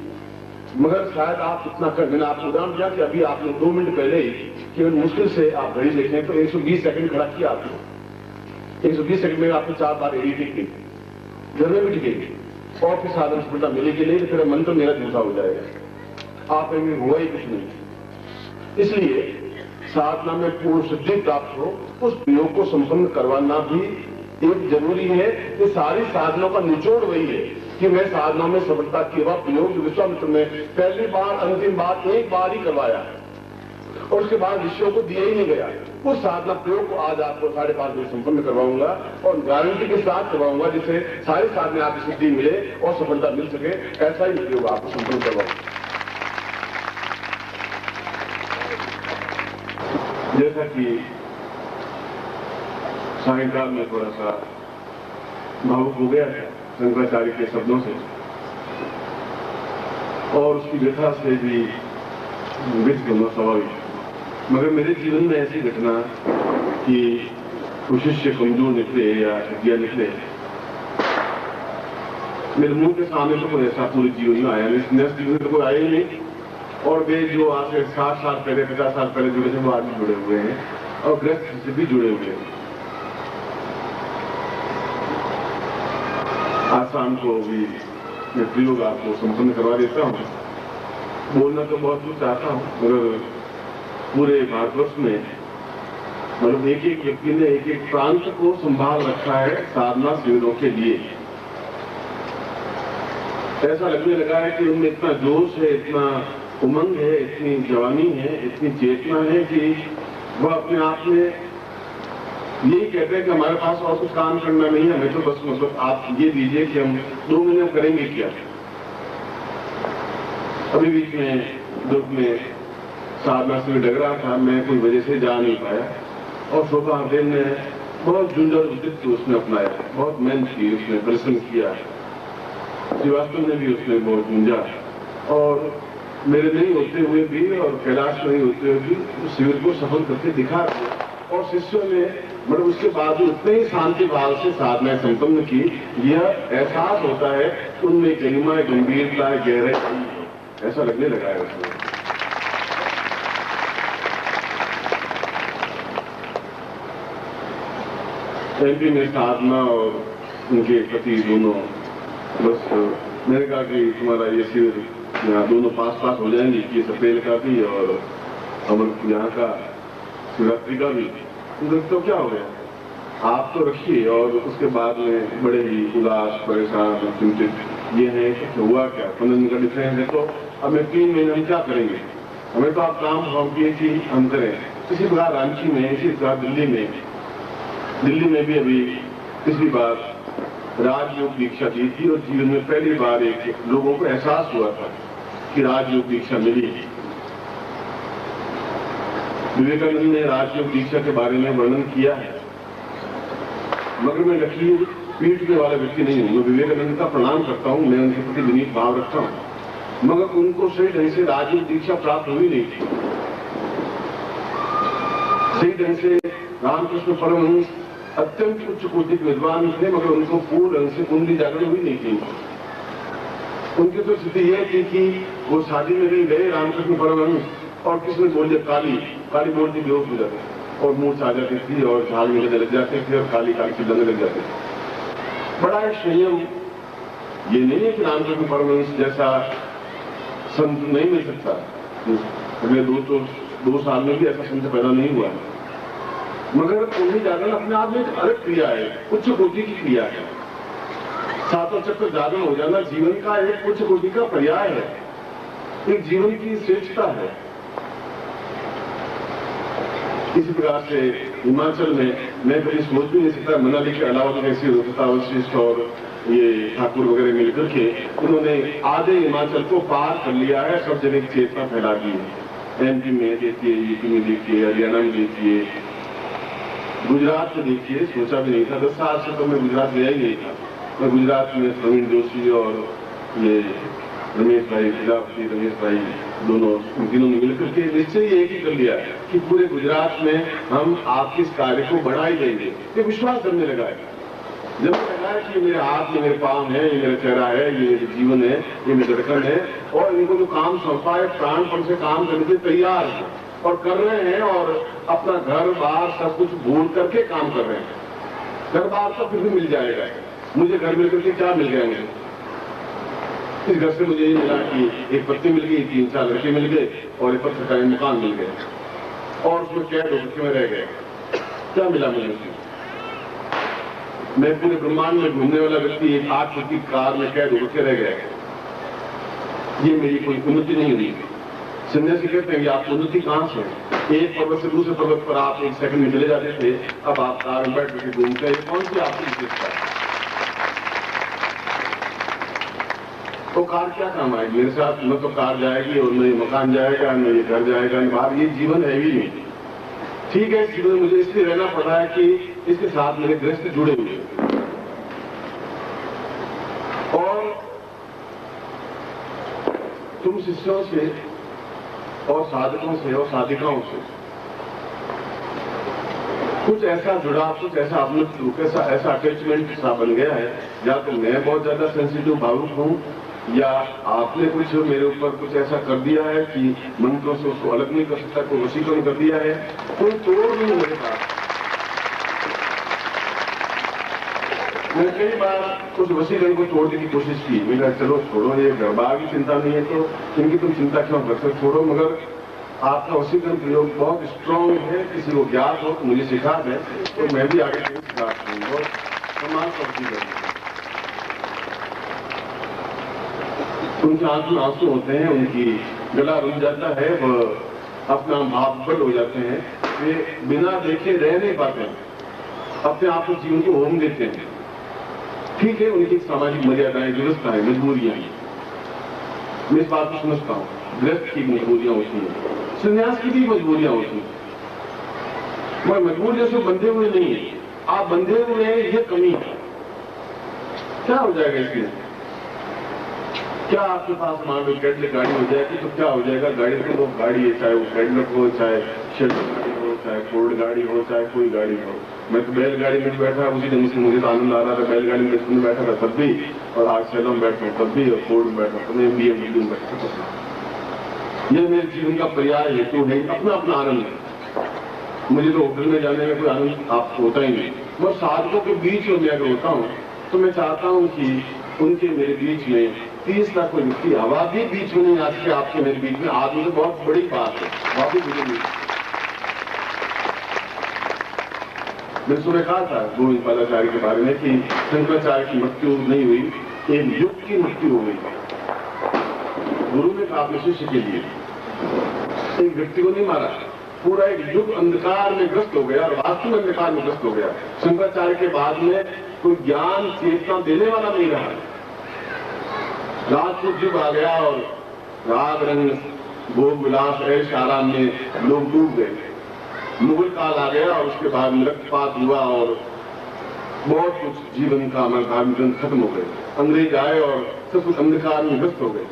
मगर शायद आप इतना कर। मैंने आपको उदाहरण दिया कि अभी आपने 2 मिनट पहले ही केवल मुश्किल से आप घड़ी देखें तो 120 सेकंड खड़ा किया आपने। 120 सेकंड में आपने 4 बार एडी टिक की, घर में भी टिकेगी और फिर साधन सफलता मिलेगी नहीं तो फिर मंत्र मेरा झूठा हो जाएगा, आप में हुआ ही कुछ नहीं। इसलिए साधना में पूर्ण सिद्धि प्राप्त हो, उस प्रयोग को संपन्न करवाना भी एक जरूरी है। ये सारी साधनों का निचोड़ वही है कि मैं साधना में सफलता के बाद प्रयोग विश्वामित्र ने पहली बार, अंतिम बार, एक बार ही करवाया और उसके बाद ऋषियों को दिया ही नहीं गया। उस साधना प्रयोग को आज आपको 5:30 बजे संपन्न करवाऊंगा और गारंटी के साथ करवाऊंगा, जिससे सारी साधना आपकी सिद्धि मिले और सफलता मिल सके। ऐसा ही प्रयोग आपको संपन्न करवाऊंगा। जैसा कि सायंकाल में थोड़ा सा भावुक हो गया है शंकराचार्य के शब्दों से और उसकी व्यथा से भी व्यक्त करना स्वाभाविक, मगर मेरे जीवन में ऐसी घटना कि कुछ शिष्य कमजोर निकले या हड्डियां निकले, मेरे मुंह के सामने तो कोई ऐसा पूरे जीवन में आया नहीं, संन्यास जीवन में कोई आया ही नहीं। और वे जो आज से 60 साल पहले, 50 साल पहले जुड़े थे वो आज भी जुड़े हुए हैं और गृहस्थ से भी जुड़े हुए हैं। आज शाम को भी मैं प्रयोग आपको संपन्न करवा देता हूँ। बोलना तो बहुत कुछ चाहता हूँ, मगर पूरे भारतवर्ष में मतलब एक एक व्यक्ति ने एक एक प्रांत को संभाल रखा है साधना शिविरों के लिए। ऐसा लगने लगा है कि उनमें इतना जोश है, इतना उमंग है, इतनी जवानी है, इतनी चेतना है कि वह अपने आप में यही कहते हैं कि हमारे पास और कुछ काम करना नहीं है, हमें तो बस मतलब आप ये दीजिए कि हम 2 महीने में करेंगे क्या। अभी बीच में दुर्ग में साधना से डग रहा था, मैं कोई वजह से जा नहीं पाया और शोभा हरदेव ने बहुत झुंझुन उद्दित उसने अपनाया, बहुत मेहनत की, उसने परिश्रम किया। श्रीवास्तव ने भी उसने बहुत झुंझा और मेरे नहीं होते हुए भी और कैलाश नहीं होते हुए भी उस शिविर को सफल करके दिखा और शिष्यों ने मतलब उसके बाद उतने ही शांति भाव से साधना संपन्न की। यह एहसास होता है उनमें गरिमा, गंभीरता, गहराई ऐसा लगने लगा है उसमें। एमपी में साधना और उनके पति दोनों बस मैंने कहा कि तुम्हारा ये शिविर यहाँ दोनों पास पास हो जाएंगे कि अप्रैल का भी और अमर यहाँ का शिवरात्रि का भी। तो क्या हो गया, आप तो रखिए। और उसके बाद में बड़े ही उदास, परेशान, चिंतित ये है कि हुआ क्या, 15 दिन का डिफरेंस है तो अब मैं 3 महीने हम क्या करेंगे, हमें तो आप काम भाविए कि हम करें। इसी प्रकार रांची में, इसी प्रकार दिल्ली में भी अभी पिछली बार राजयोग दीक्षा दी थी और जीवन में पहली बार एक लोगों को एहसास हुआ था कि राजयोग दीक्षा मिली। विवेकानंद ने राजयोग दीक्षा के बारे में वर्णन किया है, मगर मैं लकीर पीटने वाला व्यक्ति नहीं हूं। मैं विवेकानंद का प्रणाम करता हूं, मैं उनके प्रति विनीत भाव रखता हूं, मगर उनको सही ढंग से राजयोग दीक्षा प्राप्त हुई नहीं थी। सही ढंग से रामकृष्ण परमहंस अत्यंत उच्च कोटि के विद्वान थे, मगर उनको पूर्ण ढंग से कुंडली जागरण हुई नहीं थी। उनकी तो स्थिति यह थी कि वो शादी में भी गए रामकृष्ण परमहंस और किसने बोल दिया काली बोलती बेहोश हो जाती और मुंह आ जाती थी और झाग निकलने लग जाते थे और काली चिल्लाने लग जाते थे। बड़ा है संयम। ये नहीं है कि रामकृष्ण परमहंस जैसा संत नहीं मिल सकता, अगले 2 साल में भी ऐसा संत पैदा नहीं हुआ, मगर कुंडली जागरण अपने आप में एक अलग क्रिया है, उच्च कोटि की क्रिया है। सातों चक्र जागरण हो जाना जीवन का एक उच्च कोटि का पर्याय है, एक जीवन की श्रेष्ठता है। इसी प्रकार से हिमाचल में मैं कभी सोच भी नहीं सकता, मनाली के अलावा तो ऐसी होता वशिष्ठ और ये ठाकुर वगैरह मिलकर के उन्होंने आधे हिमाचल को पार कर लिया है, सब जगह की चेतना फैला दी है। एमपी में देखिए, यूपी में देखिए, हरियाणा में देखिए, गुजरात में देखिए, सोचा भी नहीं था। 10 साल से तो मैं गुजरात गया ही नहीं था। मैं गुजरात में प्रवीण जोशी और ये रमेश भाई, प्रजापति रमेश भाई, दोनों तीनों ने मिलकर के निश्चय ये ही कर लिया कि पूरे गुजरात में हम आपके इस कार्य को बढ़ा ही देंगे। ये विश्वास करने लगा है। जब लगा है कि मेरे हाथ में मेरे पाँव है, ये मेरा चेहरा है, ये मेरे जीवन है, ये मेरी धड़कन है और इनको जो काम सौंपा है प्राणपण से काम करने के तैयार है और कर रहे हैं और अपना घर बार सब कुछ भूल करके काम कर रहे हैं। घर बार तो फिर भी मिल जाएगा, मुझे घर मिल करके क्या मिल गया मुझे? इस घर से मुझे ये मिला कि एक पत्नी मिल गई, 3-4 लड़के मिल गए और एक पत्थर का मकान मिल गया और उसमें कैद होकर में रह गए। क्या मिला मुझे? मैं पूरे ब्रह्मांड में घूमने वाला व्यक्ति एक 8 फुट की कार में कैद होकर के रह गया। ये मेरी कोई उन्नति नहीं हुई। सन्यासी कहते हैं कि आप उन्नति कहां से? एक पर्वत से दूसरे पर्वत पर आप 1 सेकंड में चले जाते थे, अब आप कार में बैठ करके घूमते हैं। कौन सी आपकी विशेषता है? तो कार क्या काम आएगी मेरे साथ? न तो कार जाएगी और न ये मकान जाएगा, न ये घर जाएगा, न बाहर। ये जीवन है ही नहीं। ठीक है, जीवन मुझे इसलिए रहना पड़ा है कि इसके साथ मेरे गृहस्थ जुड़े हुए और तुम शिष्यों से और साधकों से और साधिकाओं से कुछ ऐसा जुड़ा, कुछ ऐसा अपने ऐसा अटैचमेंट सा बन गया है। या तो मैं बहुत ज्यादा सेंसिटिव भावुक हूं या आपने कुछ मेरे ऊपर कुछ ऐसा कर दिया है कि मंत्रों से उसको अलग नहीं कर सकता, कोई वशीकरण कर दिया है, कोई तोड़ नहीं मेरे पास। मैंने कई बार उस वशीकरण को तोड़ने की कोशिश की। मैंने कहा चलो छोड़ो, ये गड़बड़ की चिंता नहीं है तो इनकी तुम चिंता क्यों करते, छोड़ो। मगर आपका वशीकरण प्रयोग बहुत स्ट्रांग है, किसी को ज्ञात हो तो मुझे सिखा दें तो मैं भी आगे सिखा दूंगा। और सम्मान का वशीकरण, उनकी आंख में आंसू होते हैं, उनकी गला रुंध जाता है, वह अपना भावबल हो जाते हैं, वे बिना देखे रह नहीं पाते हैं, अपने आप को जीवन को होम देते हैं। ठीक है, उनकी सामाजिक मर्यादाएं, व्यवस्थाएं, मजबूरियां, मैं इस बात को समझता हूँ। गृहस्थ की मजबूरियां होती हैं, संन्यास की भी मजबूरियां होती हैं, मगर मजबूरियों से बंधे हुए नहीं है। आप बंधे हुए हैं, ये कमी है। क्या हो जाएगा इसमें? क्या आपके पास मान लो कैडलेट गाड़ी हो जाएगी तो क्या हो जाएगा? गाड़ी तो वो गाड़ी है, चाहे वो कैडलेट हो, चाहे शेल्टर गाड़ी हो, चाहे फोर्ड गाड़ी हो, चाहे कोई गाड़ी हो। मैं तो बैलगाड़ी में बैठा, उसी ढंग से मुझे तो आनंद आ रहा था। बैलगाड़ी में बैठा था तब भी, और आज सेलो में बैठा हूँ तब भी, और फोर्ड में बैठा तब मैं BMW में बैठा था। यह मेरे जीवन का पर्याय हेतु है, अपना अपना आनंद है। मुझे तो होटल में जाने में कोई आनंद आपको होता ही नहीं। मैं साधकों के बीच में अगर होता हूँ तो मैं चाहता हूँ कि उनके मेरे बीच में तीसरा कोई व्यक्ति आबादी बीच में नहीं आ सके। आपके मेरे बीच में आदमी तो बहुत बड़ी बात है, बाकी मुझे नहीं। मैंने सुबह कहा था गोविंद पादाचार्य के बारे में कि शंकराचार्य की मृत्यु नहीं हुई, एक युग की मृत्यु हो गई। गुरु ने कहा अपने शिष्य के लिए, एक व्यक्ति को नहीं मारा, पूरा एक युग अंधकार में ग्रस्त हो गया और वास्तव में अंधकार में ग्रस्त हो गया। शंकराचार्य के बाद में कोई ज्ञान चेतना देने वाला नहीं रहा। राजपूत युग आ गया और राग रंग भोग विलास ऐश आराम में लोग डूब गए। मुगल काल आ गया और उसके बाद रक्तपात हुआ और बहुत कुछ जीवन का हमारे धार्मिक ग्रंथ खत्म हो गए। अंग्रेज आए और सब कुछ अंधकार में ग्रस्त हो गए।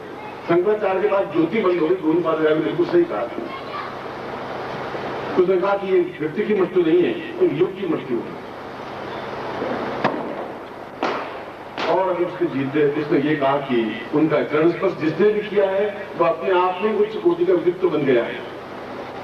शंकराचार्य के बाद ज्योति बंद हो गई। गोविंद पादाचार्य ने बिल्कुल सही कहा। उसने कहा कि ये व्यक्ति की मृत्यु नहीं है, एक युग की मृत्यु है। और अगर उसके जीते उसने ये कहा कि उनका चरण स्पर्श जिसने भी किया है वो अपने आप में उच्च कोटि का व्यक्तित्व बन गया है।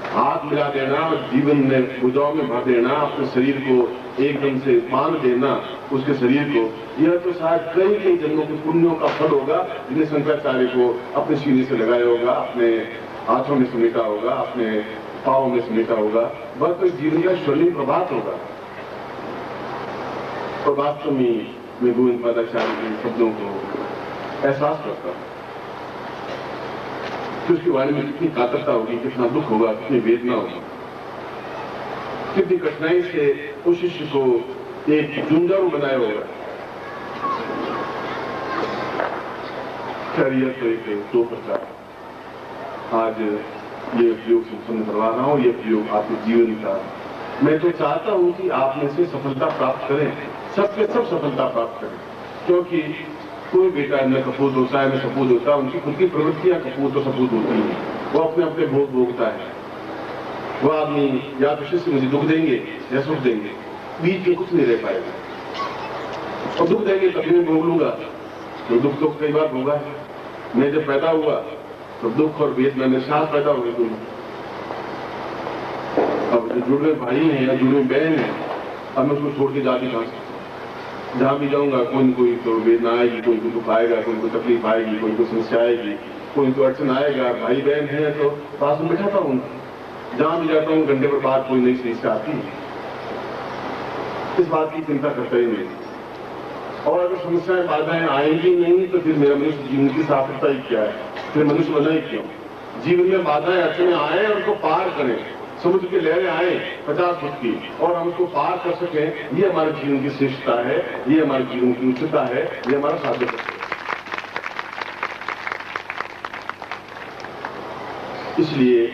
हाथ मिला देना और जीवन में भुजाओं में भर देना, अपने शरीर को एकदम से बांध देना उसके शरीर को, यह तो शायद कई कई जन्मों के पुण्यों का फल होगा जिन्हें शंकराचार्य को अपने सीने से लगाया होगा, अपने हाथों में समेटा होगा, अपने पाँव में समेटा होगा। वह तो जीवन का स्वर्णिम प्रभात होगा। और वास्तव में मैं गोविंद पादाचार्य के शब्दों को एहसास करता हूँ कि उसके बारे में कितनी कातरता होगी, कितना दुख होगा, कितनी वेदना होगी, कितनी कठिनाई से उस शिष्य को एक जुंजारू बनाया होगा। शरीयत तो एक दो प्रकार आज ये प्रयोग संपन्न करवा रहा हूँ, ये प्रयोग आपके जीवन का। मैं तो चाहता हूँ कि आप में से सफलता प्राप्त करें, सबके सब सफलता प्राप्त करें, क्योंकि कोई बेटा न कपूत होता है न सपूत होता है। उनकी खुद की प्रवृत्तियां कपूत और सपूत होती हैं, वो अपने अपने भोग भोगता है। वो आदमी या तो शिष्य मुझे दुख देंगे या सुख देंगे, बीच में कुछ नहीं रह पाएगा। और दुख देंगे तभी मैं भोग लूंगा, तो दुख तो कई बार भोगा है। मैं जब पैदा हुआ तो दुख और वेदना में साथ पैदा हो गए दोनों। अब जो जुड़े भाई हैं या जुड़े बहन हैं, अब मैं उसको छोड़ के जाती कहां से? जहां भी जाऊंगा कोई न कोई तो वेदना आएगी, कोई को दुख आएगा, कोई को तकलीफ आएगी, कोई को समस्या आएगी, कोई तो अड़चन आएगा। भाई बहन है तो पास में बैठाता हूँ, जहां भी जाता हूँ घंटे पर बाद कोई नई समस्या आती है। इस बात की चिंता करता ही नहीं। और अगर समस्याएं बाधाएं आएंगी नहीं तो फिर मेरा मनुष्य जीवन की सार्थकता ही क्या है? फिर मनुष्य बना ही क्यों? जीवन में बाधाएं अड़चने आए और उनको पार करें। समुद्र की लहरें आए 50 फुट की और हम उसको पार कर सकें, ये हमारे जीवन की श्रेष्ठता है, ये हमारे जीवन की उच्चता है, ये हमारा साध्य है। इसलिए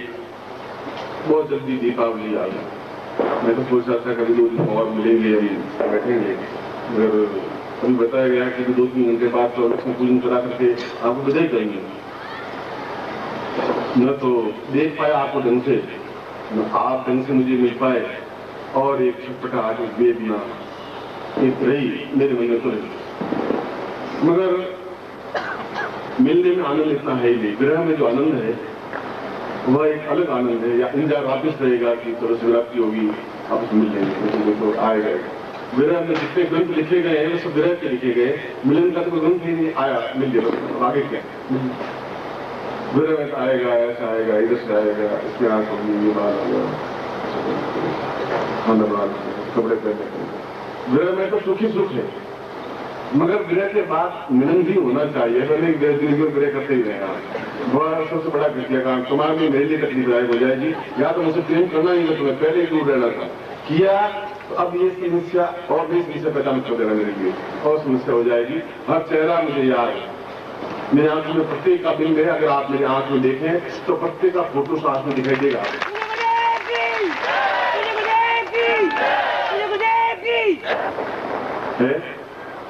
बहुत जल्दी दीपावली आ गई। मैं तो सोच रहा था कभी 2 दिन और मिलेंगे, अभी बैठेंगे, मगर अभी बताया गया कि 2-3 घंटे बाद तो लक्ष्मी पूजन करा करके आपको विदाई करेंगे। न तो देख पाया आपको ढंग से, आप ढंग से मुझे मिल पाए, और एक छटपटाहट, एक वेदना एक रही मेरे मन में तो रही। मगर मिलने में आनंद इतना है ही नहीं। विरह में जो आनंद है वह एक अलग आनंद है। या इंतजार वापिस रहेगा कि थोड़ा शिवरात्रि होगी, आपस मिल लेंगे, तो आएगा। विरह में जितने ग्रंथ लिखे गए हैं वो सब विरह के लिखे गए, मिलन का तो कोई ग्रंथ ही नहीं आया, मिल गया, आगे क्या। विरह में आएगा, ऐसा आएगा, इधर से आएगा, इसमें आंख होगी, ये बाल होगा, खाना बना, कपड़े पहने। विरह में तो सुख ही सुख है, मगर विरह के बाद मिलन भी होना चाहिए। ऐसा नहीं जिंदगी में विरह करते ही रहेगा, वह सबसे बड़ा घटिया काम। तुम्हारे लिए मेरे लिए तकलीफ हो जाएगी, या तो मुझसे प्रेम करना ही, तुम्हें पहले ही दूर रहना था, किया तो अब ये समस्या और भी समस्या पैदा मत कर देना मेरे लिए, और समस्या हो जाएगी। हर चेहरा मुझे याद है, मेरी आंखों में प्रत्येक का बिंब है। अगर आप मेरी आंख में देखें तो प्रत्येक का फोटो साथ में दिखाई देगा है।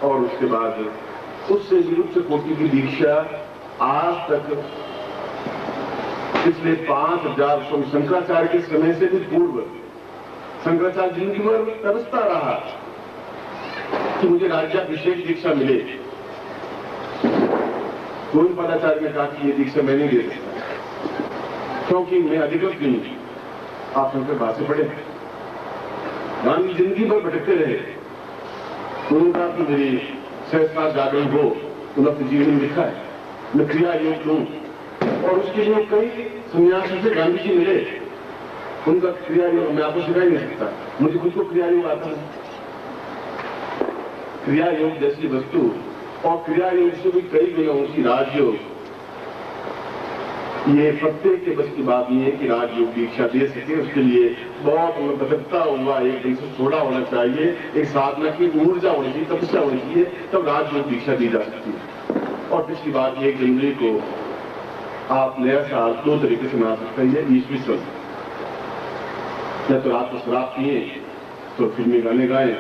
और उसके बाद उससे विरुद्ध कोटि की दीक्षा आज तक पिछले 5000 वर्षों, शंकराचार्य के समय से भी पूर्व, शंकराचार्य जिंदगी भर तरसता रहा कि मुझे राज्याभिषेक दीक्षा मिले। गोविंद पादाचार्य ने कहा कि ये दीक्षा मैं नहीं दे सकता क्योंकि मैं अधिकृत नहीं। आप शंकर भाषा पढ़े, गांधी जिंदगी भर भटकते रहे। उन्होंने कहा कि मेरी सहस्त्र जागरण हो, उन्होंने अपने जीवन में लिखा है, मैं क्रिया योग लूं, और उसके लिए कई सन्यासियों से गांधी जी मिले। उनका क्रिया योग मैं आपको सिखा ही नहीं सकता, मुझे खुद को क्रिया योग आता है। क्रिया योग जैसी वस्तु और क्रिया योग से भी कई गुना ऊंची राजयोग, ये प्रत्येक के बस की बात नहीं है कि राजयोग दीक्षा दे सके। उसके लिए बहुत बदलता हुआ एक दिन से थोड़ा होना चाहिए, एक साधना की ऊर्जा होनी चाहिए, तपस्या होनी चाहिए, तब राजयोग दीक्षा दी जा सकती है। और पिछली बात 1 जनवरी को आप नया साल 2 तरीके से मना सकते हैं। ईस्वी सन, या तो रात को शराब पिए तो फिल्मी गाने गाए,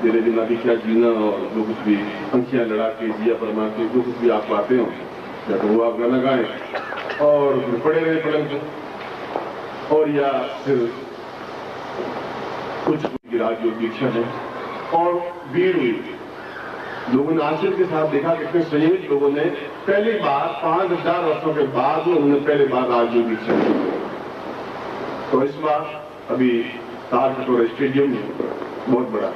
तेरे बिना भी क्या जीना, और जो कुछ भी पंखियां लड़ा के जिया परमा के जो कुछ भी आप पाते हो, या तो वो आप गाना गाएं और फिर पड़े रहे पलंग पे, और या फिर कुछ राजयोग दीक्षा है। और भीड़ हुई, लोगों ने आश्चर्य के साथ देखा कितने संयमित लोगों ने पहली बार 5000 वर्षों के बाद उन्होंने पहली बार राजयोग दीक्षा की। तो इस बार अभी तालकटोरा स्टेडियम में बहुत बड़ा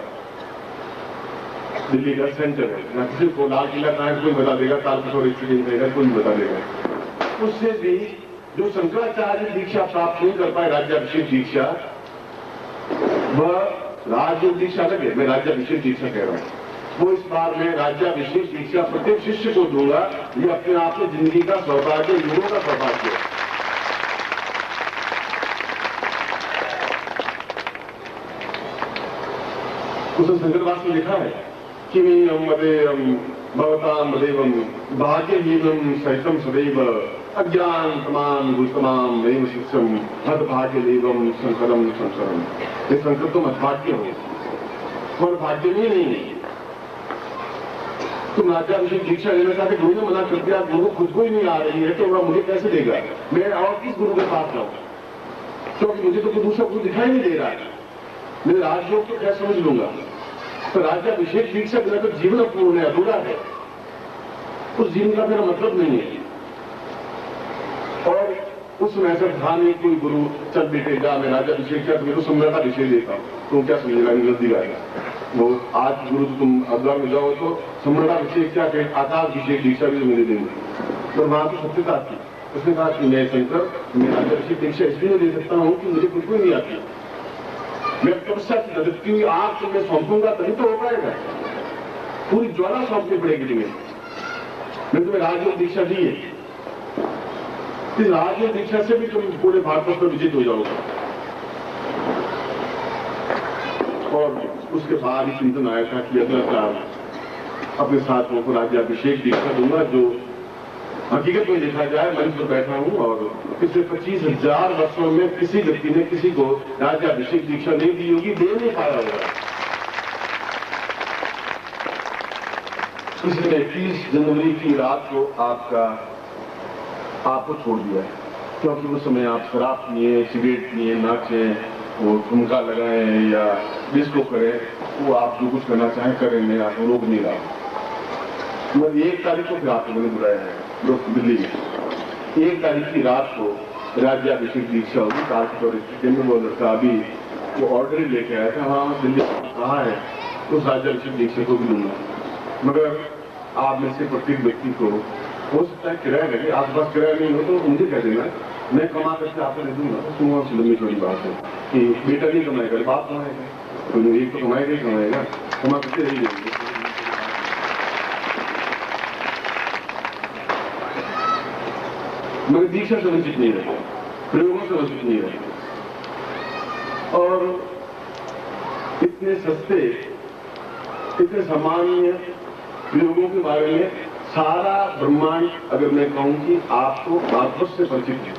दिल्ली का सेंटर है, ना किसी को लाल किला कहाँ कोई बता देगा, तालकटोरा स्टेडियम रहेगा कोई बता देगा। उससे भी जो शंकराचार्य दीक्षा प्राप्त नहीं कर पाए, राज्याभिषेक दीक्षा, वह राजयोग दीक्षा अलग है, मैं राज्याभिषेक दीक्षा कह रहा हूं। वो इस बार मैं राज्याभिषेक दीक्षा प्रत्येक शिष्य को दूंगा। ये अपने आप में जिंदगी का सौभाग्य, युगों का सौभाग्य है। उसने शंकरवास में लिखा है कि भवताम मदेवम भाग्यहीनम सहितम सदैव अज्ञान तमाम गुतमाम नैव शिक्षम हद भाग्य देवम शंकरम संसरम। ये शंकर तो मदभाग्य हो और भाग्य में नहीं है। तुम राज्याभिषेक दीक्षा लेना चाहते, गुरु ने मना कर दिया, गुरु खुद को ही नहीं आ रही है तो वह मुझे कैसे देगा, मैं और किस गुरु के पास जाऊं, क्योंकि मुझे तो कोई दूसरा गुरु दिखाई नहीं दे रहा है। मैं राजयोग तो क्या समझ लूंगा, तो राज्याभिषेक दीक्षा बिना तो जीवन अपूर्ण है, अधूरा है, उस जीवन का मेरा मतलब नहीं है। और उसमें ऐसा था नहीं कोई गुरु चल बेटे जा मैं राज्याभिषेक किया तुम्हें तो सम्राटाभिषेक देता हूं, तुम क्या समझेगा नजदीक आएगा। वो आज गुरु तुम हरिद्वार में जाओ तो सम्राटाभिषेक क्या कहे, आकाशाभिषेक दीक्षा भी मुझे देंगे। तो वहां तो सत्यता थी, उसने कहा कि मैं शंकर मैं राज्याभिषेक दीक्षा इसलिए नहीं दे सकता हूं कि मुझे खुद को नहीं आती, मैं तपस्या की धधकती हुई आग तो मैं सौंपूंगा तभी तो हो पाएगा, पूरी ज्वाला सौंपनी पड़ेगी तुम्हें। मैं तुम्हें राजयोग दीक्षा दी है, इस राजयोग दीक्षा से भी तुम पूरे भारत पर विजित हो जाओगे। और उसके बाद ही चिंतन आया था कि अगला साल अपने साथियों को राज्याभिषेक दीक्षा दूंगा, जो हकीकत में देखा जाए मंच पर बैठा हूं और पिछले 25,000 वर्षों में किसी व्यक्ति ने किसी को राज्याभिषेक दीक्षा नहीं दी होगी, दे नहीं पाया होगा। किसी ने 30 जनवरी की रात को आपको छोड़ दिया है, क्योंकि उस समय आप शराब पिए, सिगरेट पिए, नाचे, वो ठुमका लगाएं या डिस्को करें, वो आप जो कुछ करना चाहें करें, मैं आपको रोक नहीं रहा। मतलब 1 तारीख को फिर आपको मैंने बुलाया है लोग दिल्ली में। 1 तारीख की रात को राज्याभिषेक दीक्षा होगी कार्तिक और स्थिति में। वो लड़का अभी वो ऑर्डर ही लेके आया था, हाँ दिल्ली कहाँ है, उस राज्याभिषेक दीक्षा को भी लूंगा। मगर आप में से प्रत्येक व्यक्ति को हो सकता है किराया लगे, आपके पास किराया नहीं हो तो मुझे कह देना, मैं कमा करके आपको दे दूंगा। तो सुनो लंबी छोटी बात है कि बेटा नहीं कमाएगा, बाप कमाएगा, तो एक तो कमाएगा ही कमाएगा, कमा करके रही देंगे। मगर दीक्षा से वंचित नहीं रहे, प्रयोगों से वंचित नहीं रहे। और इतने सस्ते, इतने सामान्य प्रयोगों के बारे में सारा ब्रह्मांड, अगर मैं कहूं कि आपको भारतवर्ष से परिचित है,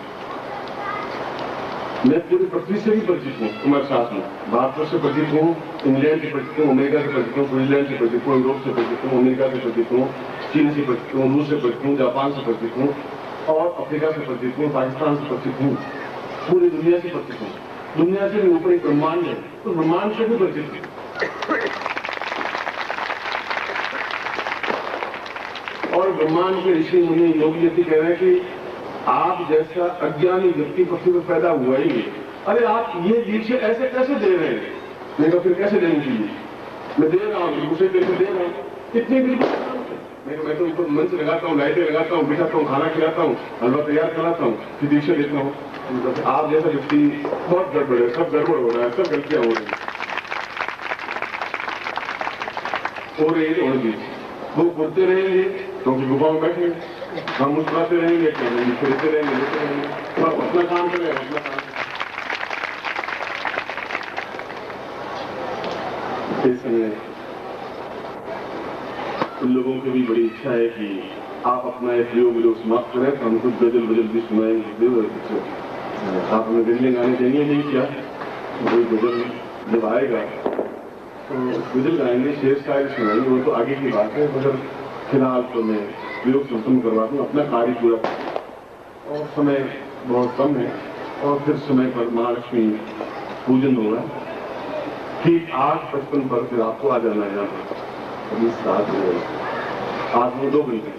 मैं पूरी पृथ्वी से भी परिचित हूँ, तुम्हारे साथ में भारतवर्ष से परिचित हूँ, इंग्लैंड से परिचित हूँ, अमेरिका से परिचित हूँ, स्विट्जरलैंड से परिचित हूँ, यूरोप से परिचित हूँ, अमेरिका से परिचित हूँ, चीन से परिचित हूँ, रूस से परिचित हूँ, जापान से परिचित हूँ, और अफ्रीका से परिचित हूँ, पाकिस्तान से परिचित हूँ, पूरी दुनिया से परिचित हूँ। दुनिया से भी ऊपर एक ब्रह्मांड है, तो ब्रह्मांड से भी परिचित हूँ। और ब्रह्मांड के ऋषि मुनि योगी यदि कह रहे हैं कि आप जैसा अज्ञानी व्यक्ति पृथ्वी पर पैदा हुआ ही नहीं, अरे आप ये दीक्षा ऐसे कैसे दे रहे हैं? मैं कहा फिर कैसे देनी चाहिए? मैं दे रहा हूँ, दूसरे देश में दे रहा हूँ, कितनी बिल्कुल मैं तो ऊपर मंच लगाता हूँ, लाइटें लगाता हूँ, बिठाता हूँ, खाना खिलाता हूँ, हलवा तैयार कराता हूँ, फिर दीक्षा देता हूँ। आप जैसा व्यक्ति बहुत गड़बड़ है, सब गड़बड़ हो रहा है, सब गलतियां हो रही होगी। वो बोलते रहेंगे क्योंकि गुफा में बैठे, हम मुस्कुराते रहेंगे, खेलते रहेंगे, लेते रहेंगे, सब अपना काम करें, अपना काम। इस समय उन लोगों की भी बड़ी इच्छा है कि आप अपना एक प्रयोग समाप्त करें, तो हम कुछ गजल भी सुनाएंगे। आप हमें गजलें गाने देंगे नहीं क्या? वही गजल जब आएगा तो गजल गाएंगे, शेर शायर सुनाएंगे, वो तो आगे की बात है। मगर फिलहाल तो मैं प्रयोग संपन्न करवा दूँ, अपना कार्य पूरा, और समय बहुत कम है, और फिर समय पर महालक्ष्मी पूजन होगा। ठीक 8:55 पर फिर आपको आ जाना है यहाँ अभी 7 आज में 2 घंटे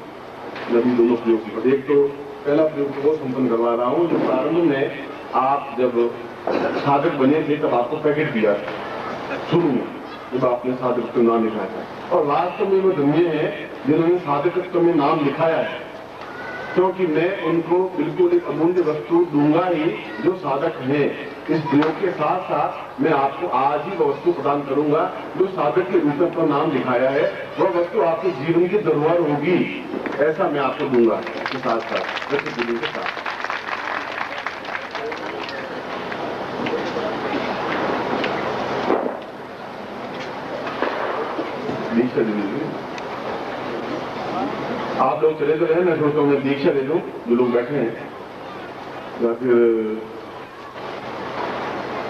नदी दोनों प्रयोग की। एक तो पहला प्रयोग वो संपन्न करवा रहा हूँ जो प्रारंभ में आप जब साधक बने थे तब आपको पैकेट दिया शुरू में, जब आपने साधकत्व नाम लिखाया था। और वास्तव में वो धन्य है जिन्होंने साधकत्व में नाम लिखाया है, क्योंकि मैं उनको बिल्कुल एक अमूल्य वस्तु दूंगा ही जो साधक है। इस प्रयोग के साथ साथ मैं आपको आज ही वह वस्तु प्रदान करूंगा जो साधक के रूप में नाम लिखाया है। वह वस्तु आपके जीवन की धरोहर होगी, ऐसा मैं आपको दूंगा इसके साथ साथ, के साथ। दीक्षा दे दीजिए। आप लोग चले तो रहे, मैं सोचता हूँ मैं दीक्षा दे दूं जो लोग बैठे हैं, या फिर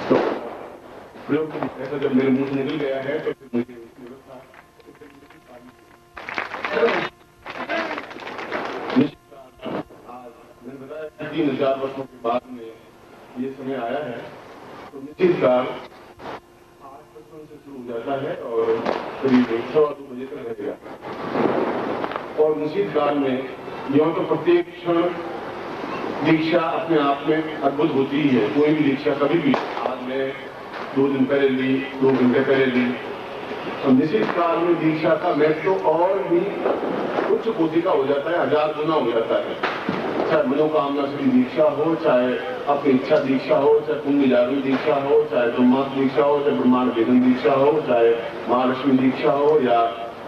तो प्रयोग ऐसा जब मेरे मुंह से निकल गया है तो फिर मुझे व्यवस्था आज मैंने बताया 3000 वर्षों के बाद में ये समय आया है, तो निश्चित काल 8:55 से शुरू हो जाता है और करीब 2:15 बजे तक रहेगा। और निश्चित काल में यह तो प्रत्येक क्षण दीक्षा अपने आप में अद्भुत होती ही है। कोई भी दीक्षा कभी भी, आज मैं 2 दिन पहले ली, 2 घंटे पहले ली, तो निश्चित काल में दीक्षा का महत्व तो और भी उच्च कोटि का हो जाता है, 1000 गुना हो जाता है। चाहे मनोकामना से दीक्षा हो, चाहे अपनी इच्छा दीक्षा हो, चाहे कुंभ जागरण दीक्षा हो, चाहे ब्रह्मास्त्र दीक्षा हो, चाहे ब्रह्मांड वेदन दीक्षा हो, चाहे महालक्ष्मी दीक्षा हो या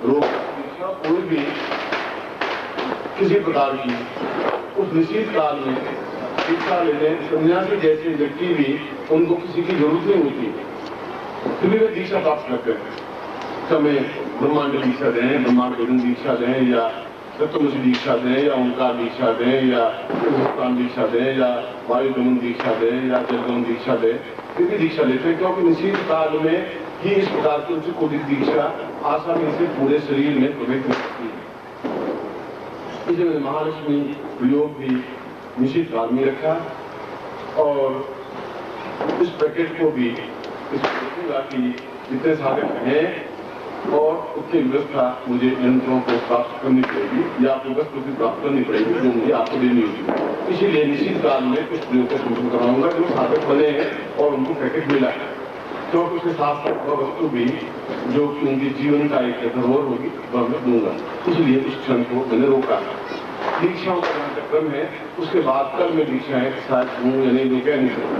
रोग दीक्षा, कोई भी किसी प्रकार की उस निश्चित काल में दीक्षा लेने सन्यासी जैसे व्यक्ति भी उनको किसी की जरूरत नहीं होती, फिर भी वे दीक्षा प्राप्त करते हैं। हमें ब्रह्मांड दीक्षा दें, ब्रह्मांड वेदन दीक्षा दें, या सप्तमुषि दीक्षा दें, या ओंकार दीक्षा दें, या हिंदुस्तान दीक्षा दें, या वायुगमन दीक्षा दें, या जलगमन दीक्षा दें, फिर भी दीक्षा लेते हैं, क्योंकि निश्चित काल में ही इस प्रकार की उच्च कोटि दीक्षा आसानी से पूरे शरीर में प्रवेश कर सकती है। इसलिए महालक्ष्मी प्रयोग भी निश्चित काल में रखा, और इस पैकेट को भी देखूंगा कि जितने साधक हैं और उसकी व्यवस्था मुझे यंत्रों को प्राप्त करनी पड़ेगी या आपको वस्तु की प्राप्त करनी पड़ेगी जो मुझे आपको देनी होगी। इसीलिए निश्चित काल में कुछ प्रयोग का संशोधन कराऊंगा जो साधक बने हैं और उनको पैकेट मिला है, क्योंकि उसके साथ साथ वह वस्तु भी जो कि उनके जीवन का एक धरोहर होगी वह मैं दूंगा। इसलिए इस क्षण को मैंने रोका। दीक्षाओं का क्रम है, उसके बाद कल में दीक्षाएं शायद हूँ या नहीं कह नहीं सकता।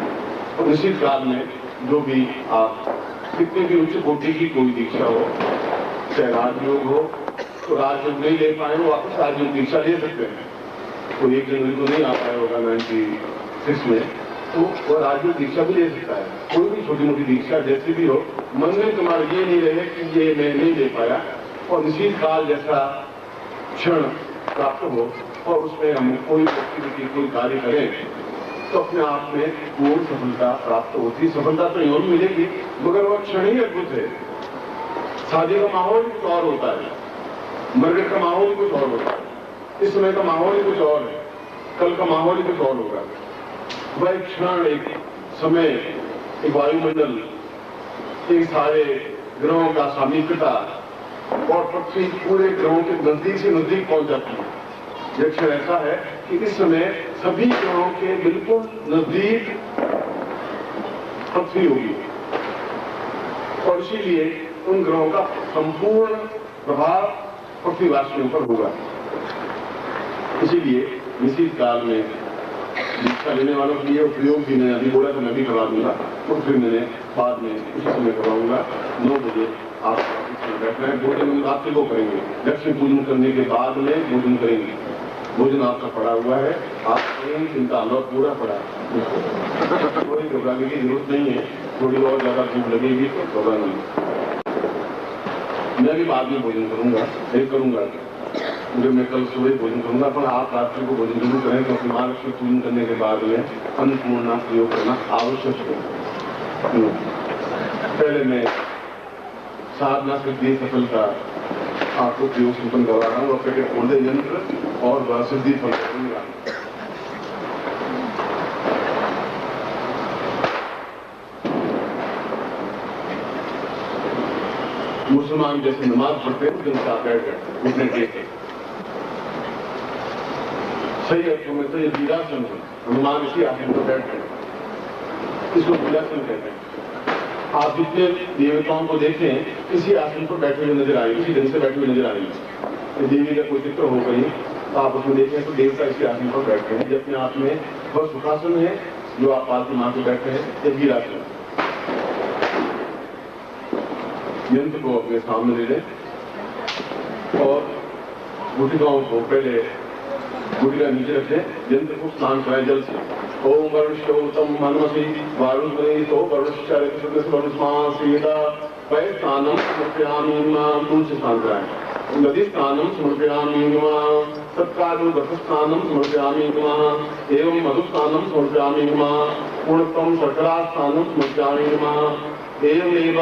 और निश्चित काल में जो भी आप कितने भी उच्च कोटि की कोई दीक्षा हो, चाहे राजयोग हो, तो राजयोग नहीं ले पाए हो वापस राजयोग दीक्षा ले सकते हैं। तो 1 जनवरी को नहीं आ पाया होगा 96 में, तो वह राजयोग दीक्षा भी ले सकता है। कोई भी छोटी मोटी दीक्षा जैसी भी हो, मन में तुम्हारा ये नहीं रहे कि ये मैं नहीं ले पाया, और निश्चित काल जैसा क्षण प्राप्त हो और उसमें हम कोई एक्टिविटी कोई कार्य करें तो अपने आप में पूर्ण सफलता प्राप्त होती। सफलता तो यूं मिलेगी मगर वह क्षण ही अद्भुत है। शादी का माहौल कुछ और होता है, मरगट का माहौल कुछ और होता है, इस समय का माहौल ही कुछ और है, कल का माहौल ही कुछ और होगा। वह एक क्षण, एक समय, एक वायुमंडल, एक सारे ग्रहों का सामीप्यता और पृथ्वी पूरे ग्रहों के नजदीक से नजदीक पहुंच जाती है। यह क्षण ऐसा है कि इस समय सभी ग्रहों के बिल्कुल नजदीक पृथ्वी होगी और इसीलिए उन ग्रहों का संपूर्ण प्रभाव पृथ्वीवासियों पर होगा। इसीलिए निश्चित काल में दीक्षा लेने वालों के लिए प्रयोग भी मैंने अभी बोला तो मैं भी करवा दूंगा, और फिर मैंने बाद में उसी समय करवाऊंगा। 9 बजे आप बैठना है। भोजन रात्रि को करेंगे, लक्ष्मी पूजन करने के बाद में भोजन करेंगे। भोजन आपका पड़ा हुआ है, आप कहीं चिंता लो, पूरा पड़ा है, कोई घबराने की जरूरत नहीं है। थोड़ी और ज्यादा भूख लगेगी तो घबराना नहीं। मैं भी बाद में भोजन करूंगा, नहीं करूंगा मुझे, मैं कल सुबह भोजन करूंगा, पर आप रात्रि को भोजन जरूर करें क्योंकि महालक्ष्मी पूजन करने के बाद में अन्नपूर्णा प्रयोग करना आवश्यक है। पहले मैं साधना सिद्धि सफलता आपको प्रयोग संपन्न करवा रहा हूँ, पैकेट खोल दे यंत्र और वह सिद्धि फल करूंगा। मुसलमान जैसे नमाज पढ़ते हैं दिन साथ बैठ गए उठने के सही अर्थों में तो ये वीरासन है। हनुमान इसी आसन पर बैठ गए, इसको वीरासन कहते हैं। आप जितने देवताओं को देखें इसी आसन पर बैठे हुए नजर आएंगे, इसी ढंग से बैठे हुए नजर आएंगे। देवी का कोई चित्र हो गई तो आप उसमें देखें तो देवता इसी आसन पर बैठते हैं। जबकि आप में वह सुखासन है जो आप पालतू मां के बैठे हैं, यह वीरासन। यंत्र को अपने सामने ले लें और गुटिकाओं को पहले गुटिका नीचे रखें, यंत्र को स्नान कराएं जल से। ओम वरुष्योतम मनमसी वारुणी तो वरुष्यता वै स्नानम समर्पयामि मां, दूध से स्नान कराएं। नदी स्नानम समर्पयामि मां, तत्कालो गत स्नानम समर्पयामि मां, एवं मधु स्नानम समर्पयामि मां, पूर्णत्वम शर्करा स्नानम समर्पयामि मां, एवमेव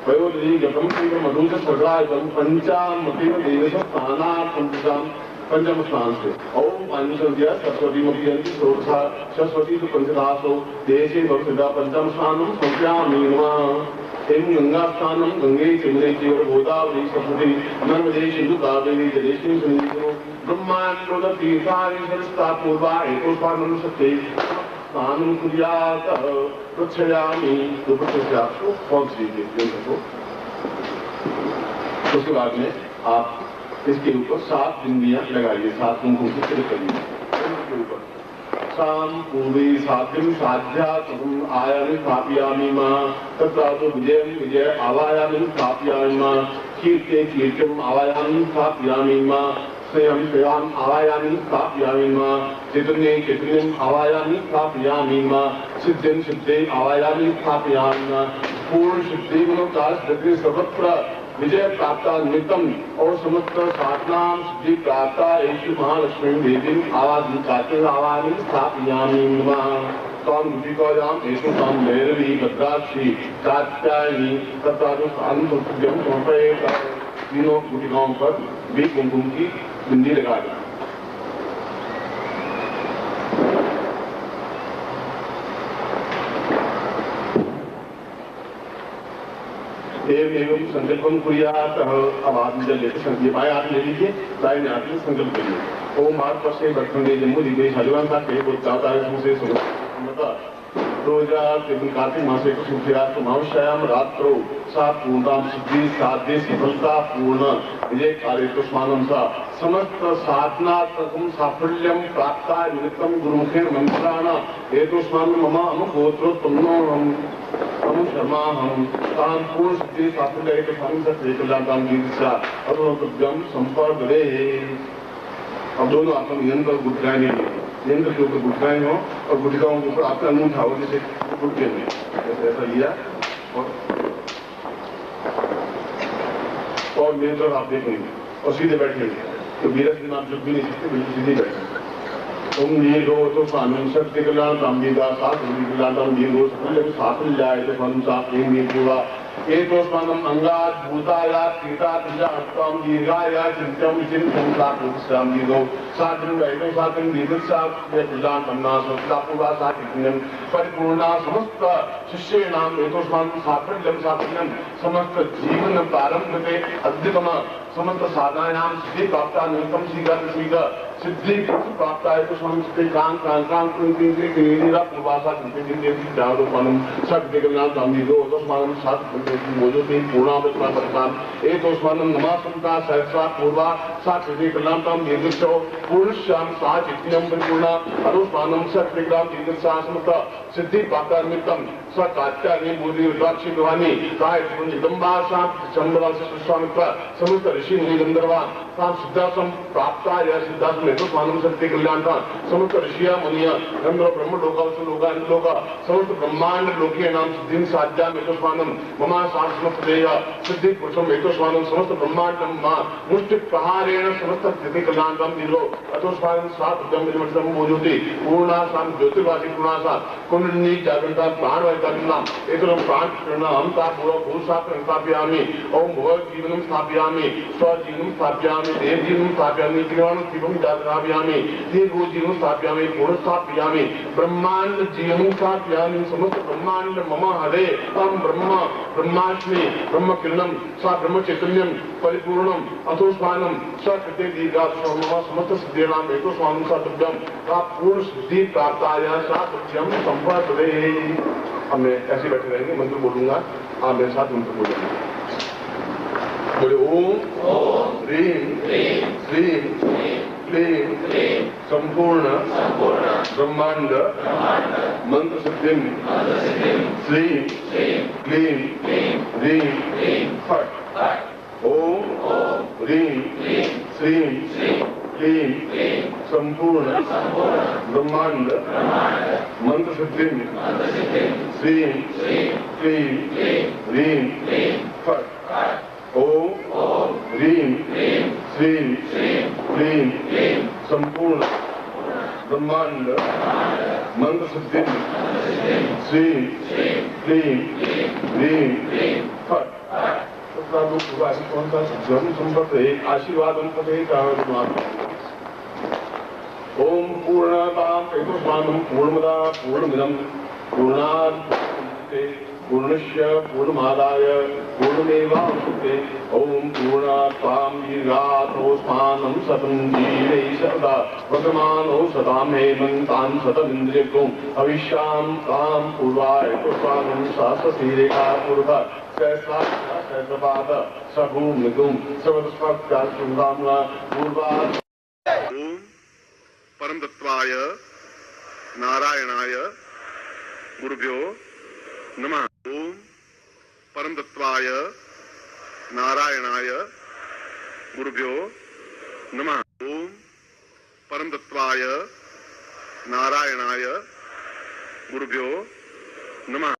वयोधि गतम तीव्र मधु से शर्करायतम पंचामतीव देवश स्नानार्थम पंचम स्नान से। ओम पांचसंध्या सरस्वती मुखियंती षोडशा सरस्वती तो पंचदासो देशे भवसिदा पंचम स्नानम समर्पयामि नमः। एवं गंगा स्नानम गंगे यमुने चैव गोदावरी सरस्वती नर्मदे सिंधु कावेरी जलेस्मिन् सन्निधिं ब्रह्मांडो तीर्थानि सरस्ता पूर्वा एकोस्वानम सत्ते स्नानं कुर्यात् पृच्छयामि। तो पृच्छ्य आपको पहुंच दीजिए को। उसके बाद में आप इसके ऊपर 7 बिंदियां लगाइए, 7 कुंकुम से तिलक करिए के ऊपर। शाम पूर्वी साध्यम साध्या तम आयामि स्थापयामि मां, तथा तो विजयम विजय आवायामि स्थापयामि मां, कीर्ते कीर्तिम आवायामि स्थापयामि मां, स्वयं स्वयं आवायामि स्थापयामि मां, चैतन्ये चैतन्यम आवायामि स्थापयामि मां, सिद्धिं सिद्धे आवायामि स्थापयामि मां, पूर्ण सिद्धि गुणकाल सिद्धि सर्वत्र विजय प्राप्ता निमित्तम और समस्त साधनाम सिद्धि प्राप्ता ऐसी महालक्ष्मी देवी आवाज़ कातिल आवाज़ स्थापयामि नमः। ताम गुटिकायाम ऐसो ताम भैरवी भद्राक्षी कात्यायनी तथा जो स्थान समर्पयेत। तीनों गुटिकाओं पर भी कुमकुम की बिंदी लगा दें। एवं संकल्पम कुर्यात्। अब आप जल लेते संकल्प आए आप ले लीजिए, दाहिने हाथ में संकल्प करिए। ओम हाथ पर से बरखंडे जम्मू दिवेश हजवान का कहे बोल चाहता है से सुनता रोजा कार्तिक मासे कुसुमयास्त मावश्याम रात्रो सा पूर्णाम सिद्धि साध्य सफलता पूर्ण विजय काले तुष्मानम सा समस्त साधनात्मकम साफल्यम प्राप्ताय निमित्तम गुरुमुखेर मंत्राण हेतुष्मान मम अम गोत्रो तुमनो हम शर्मा हम ताम पूर्ण सिद्धि साफल्य हेतुष्मान सत्य कल्याणकाम दीक्षा अरुणोद्यम संपर्दे। अब दोनों आत्मा नियंत्रण गुटकाएं नहीं नियंत्र के ऊपर गुटकाएं हो और गुटकाओं के ऊपर आपका मुंह उठाओ जैसे गुटके में ऐसा लिया और मेरे तरफ आप देखेंगे और सीधे बैठेंगे तो मेरा दिन आप जब भी नहीं सकते बिल्कुल सीधे बैठेंगे। तुम नीरो तो स्वामी शक्ति कल्याण रामजीदा साथ कल्याण नीरो साथ जाए तो हम साथ नहीं पूरा एतोस्मानम अंगात भूताया सीता तिजा हस्तम दीर्घाया चिंतम चिंतम साकुस्याम दीदो साधन वैदो साधन दीदसा ये कल्याण तमना सत्ता पूरा साकिन्यम परिपूर्णा समस्त शिष्य नाम एतोस्मानम साफल्यम साफल्यम समस्त जीवन प्रारंभ में अद्यतम समस्त साधनायाम सिद्धि प्राप्ता निमित्तम सीगा सिद्धि प्राप्ता है तो स्वामी सिद्धि कांग नीरा पूर्वासा चिंतन जागरूकमानम शक्ति कल्याण स्वामी दो एतोस्मानम सात मोजोति पूर्णावृत्ता परिणाम एतोस्मानम नमासंता सहस्रा पूर्वा साक्षि कल्याणतम दीर्घो पूर्णश्याम सा चित्तम परिपूर्णा अरुस्मानम सत्विग्राम दीर्घसा समता सिद्धि प्राप्ता निमित्तम स कात्यायनी बोधि रुद्राक्षी भवानी काय निगंबा सा चंद्रा स्वामित्व समस्त ऋषि मुनि गंधर्वा ताम सिद्धासम प्राप्ता या सिद्धासम एतोस्मानम सत्य कल्याणता समस्त ऋषिया मुनिया गंधर्व ब्रह्म लोका लोका लोका समस्त ब्रह्मांड लोके नाम सिद्धिं साध्याम एतोस्मानम ममा समस्त देह सिद्धि पुरुषम एतोस्मानम समस्त ब्रह्मांड मा मुष्टि प्रहारेण समस्त सिद्धि कल्याणतम दिलो एतोस्मानम सात ब्रह्मनिर्मतम बोधोति पूर्णा साम ज्योतिर्वासी पूर्णासा कुंडलिनी जागृता प्राण वैतानाम एतोरम प्राण प्रणाम ता पूर्व भूषात स्थापयामि ओम भव जीवनम स्थापयामि स्व जीवनम स्थापयामि देव जीवनम स्थापयामि त्रिवाण जीवनम जागरामि दीर्घो जीवनम स्थापयामि पूर्ण स्थापयामि ब्रह्मांड जीवनम स्थापयामि समस्त ब्रह्मांड मम हरे अहम ब्रह्म ब्रह्मास्मि ब्रह्म किरणम सा ब्रह्म चैतन्यम परिपूर्णम अतोस्मानम स कृते दीर्घा समस्त सिद्धिनाम एतोस्मानम सा तुभ्यम सा पूर्ण सिद्धि प्राप्ताया सा तुभ्यम संपर्दे। अब मैं ऐसे बैठे रहेंगे मंत्र बोलूंगा आप मेरे साथ मंत्र बोलेंगे बोले ओम ह्रीं श्रीं क्लीं संपूर्ण ब्रह्मांड मंत्र सिद्धिं श्रीं क्लीं ह्रीं फट ओम ह्रीं श्रीं क्लीं संपूर्ण ब्रह्मांड मंत्र सिद्धिं श्रीं क्लीं ह्रीं फट ओम ह्रीं श्रीं क्लीं संपूर्ण ब्रह्मांड मंत्र सिद्धिं श्रीं क्लीं ह्रीं फट। कौन सा जन्म संपत्त एक आशीर्वाद ओम पूर्णता एतोस्मानम पूर्णमदा पूर्णमिदं पूर्णात् पूर्णस्य पूर्णमादाय पूर्णमेवावशिष्यते ओम पूर्णात्तां दीर्घातोस्मानं शतं जीवै सदा वर्तमानो शतां हेमन्तां शतमिन्द्रियगुं हविष्यां तां पूर्वाय एतोस्मानं सहस्रशीरेखा पूर्वः सहस्रपाद सभूमिगुं सर्वस्पर्शाशुभाम्ना पूर्वात्। ओम परम तत्वाय नारायणाय गुरुभ्यो नमः। ओम परम तत्वाय नारायणाय गुरुभ्यो नमः। ओम परम तत्वाय नारायणाय गुरुभ्यो नमः।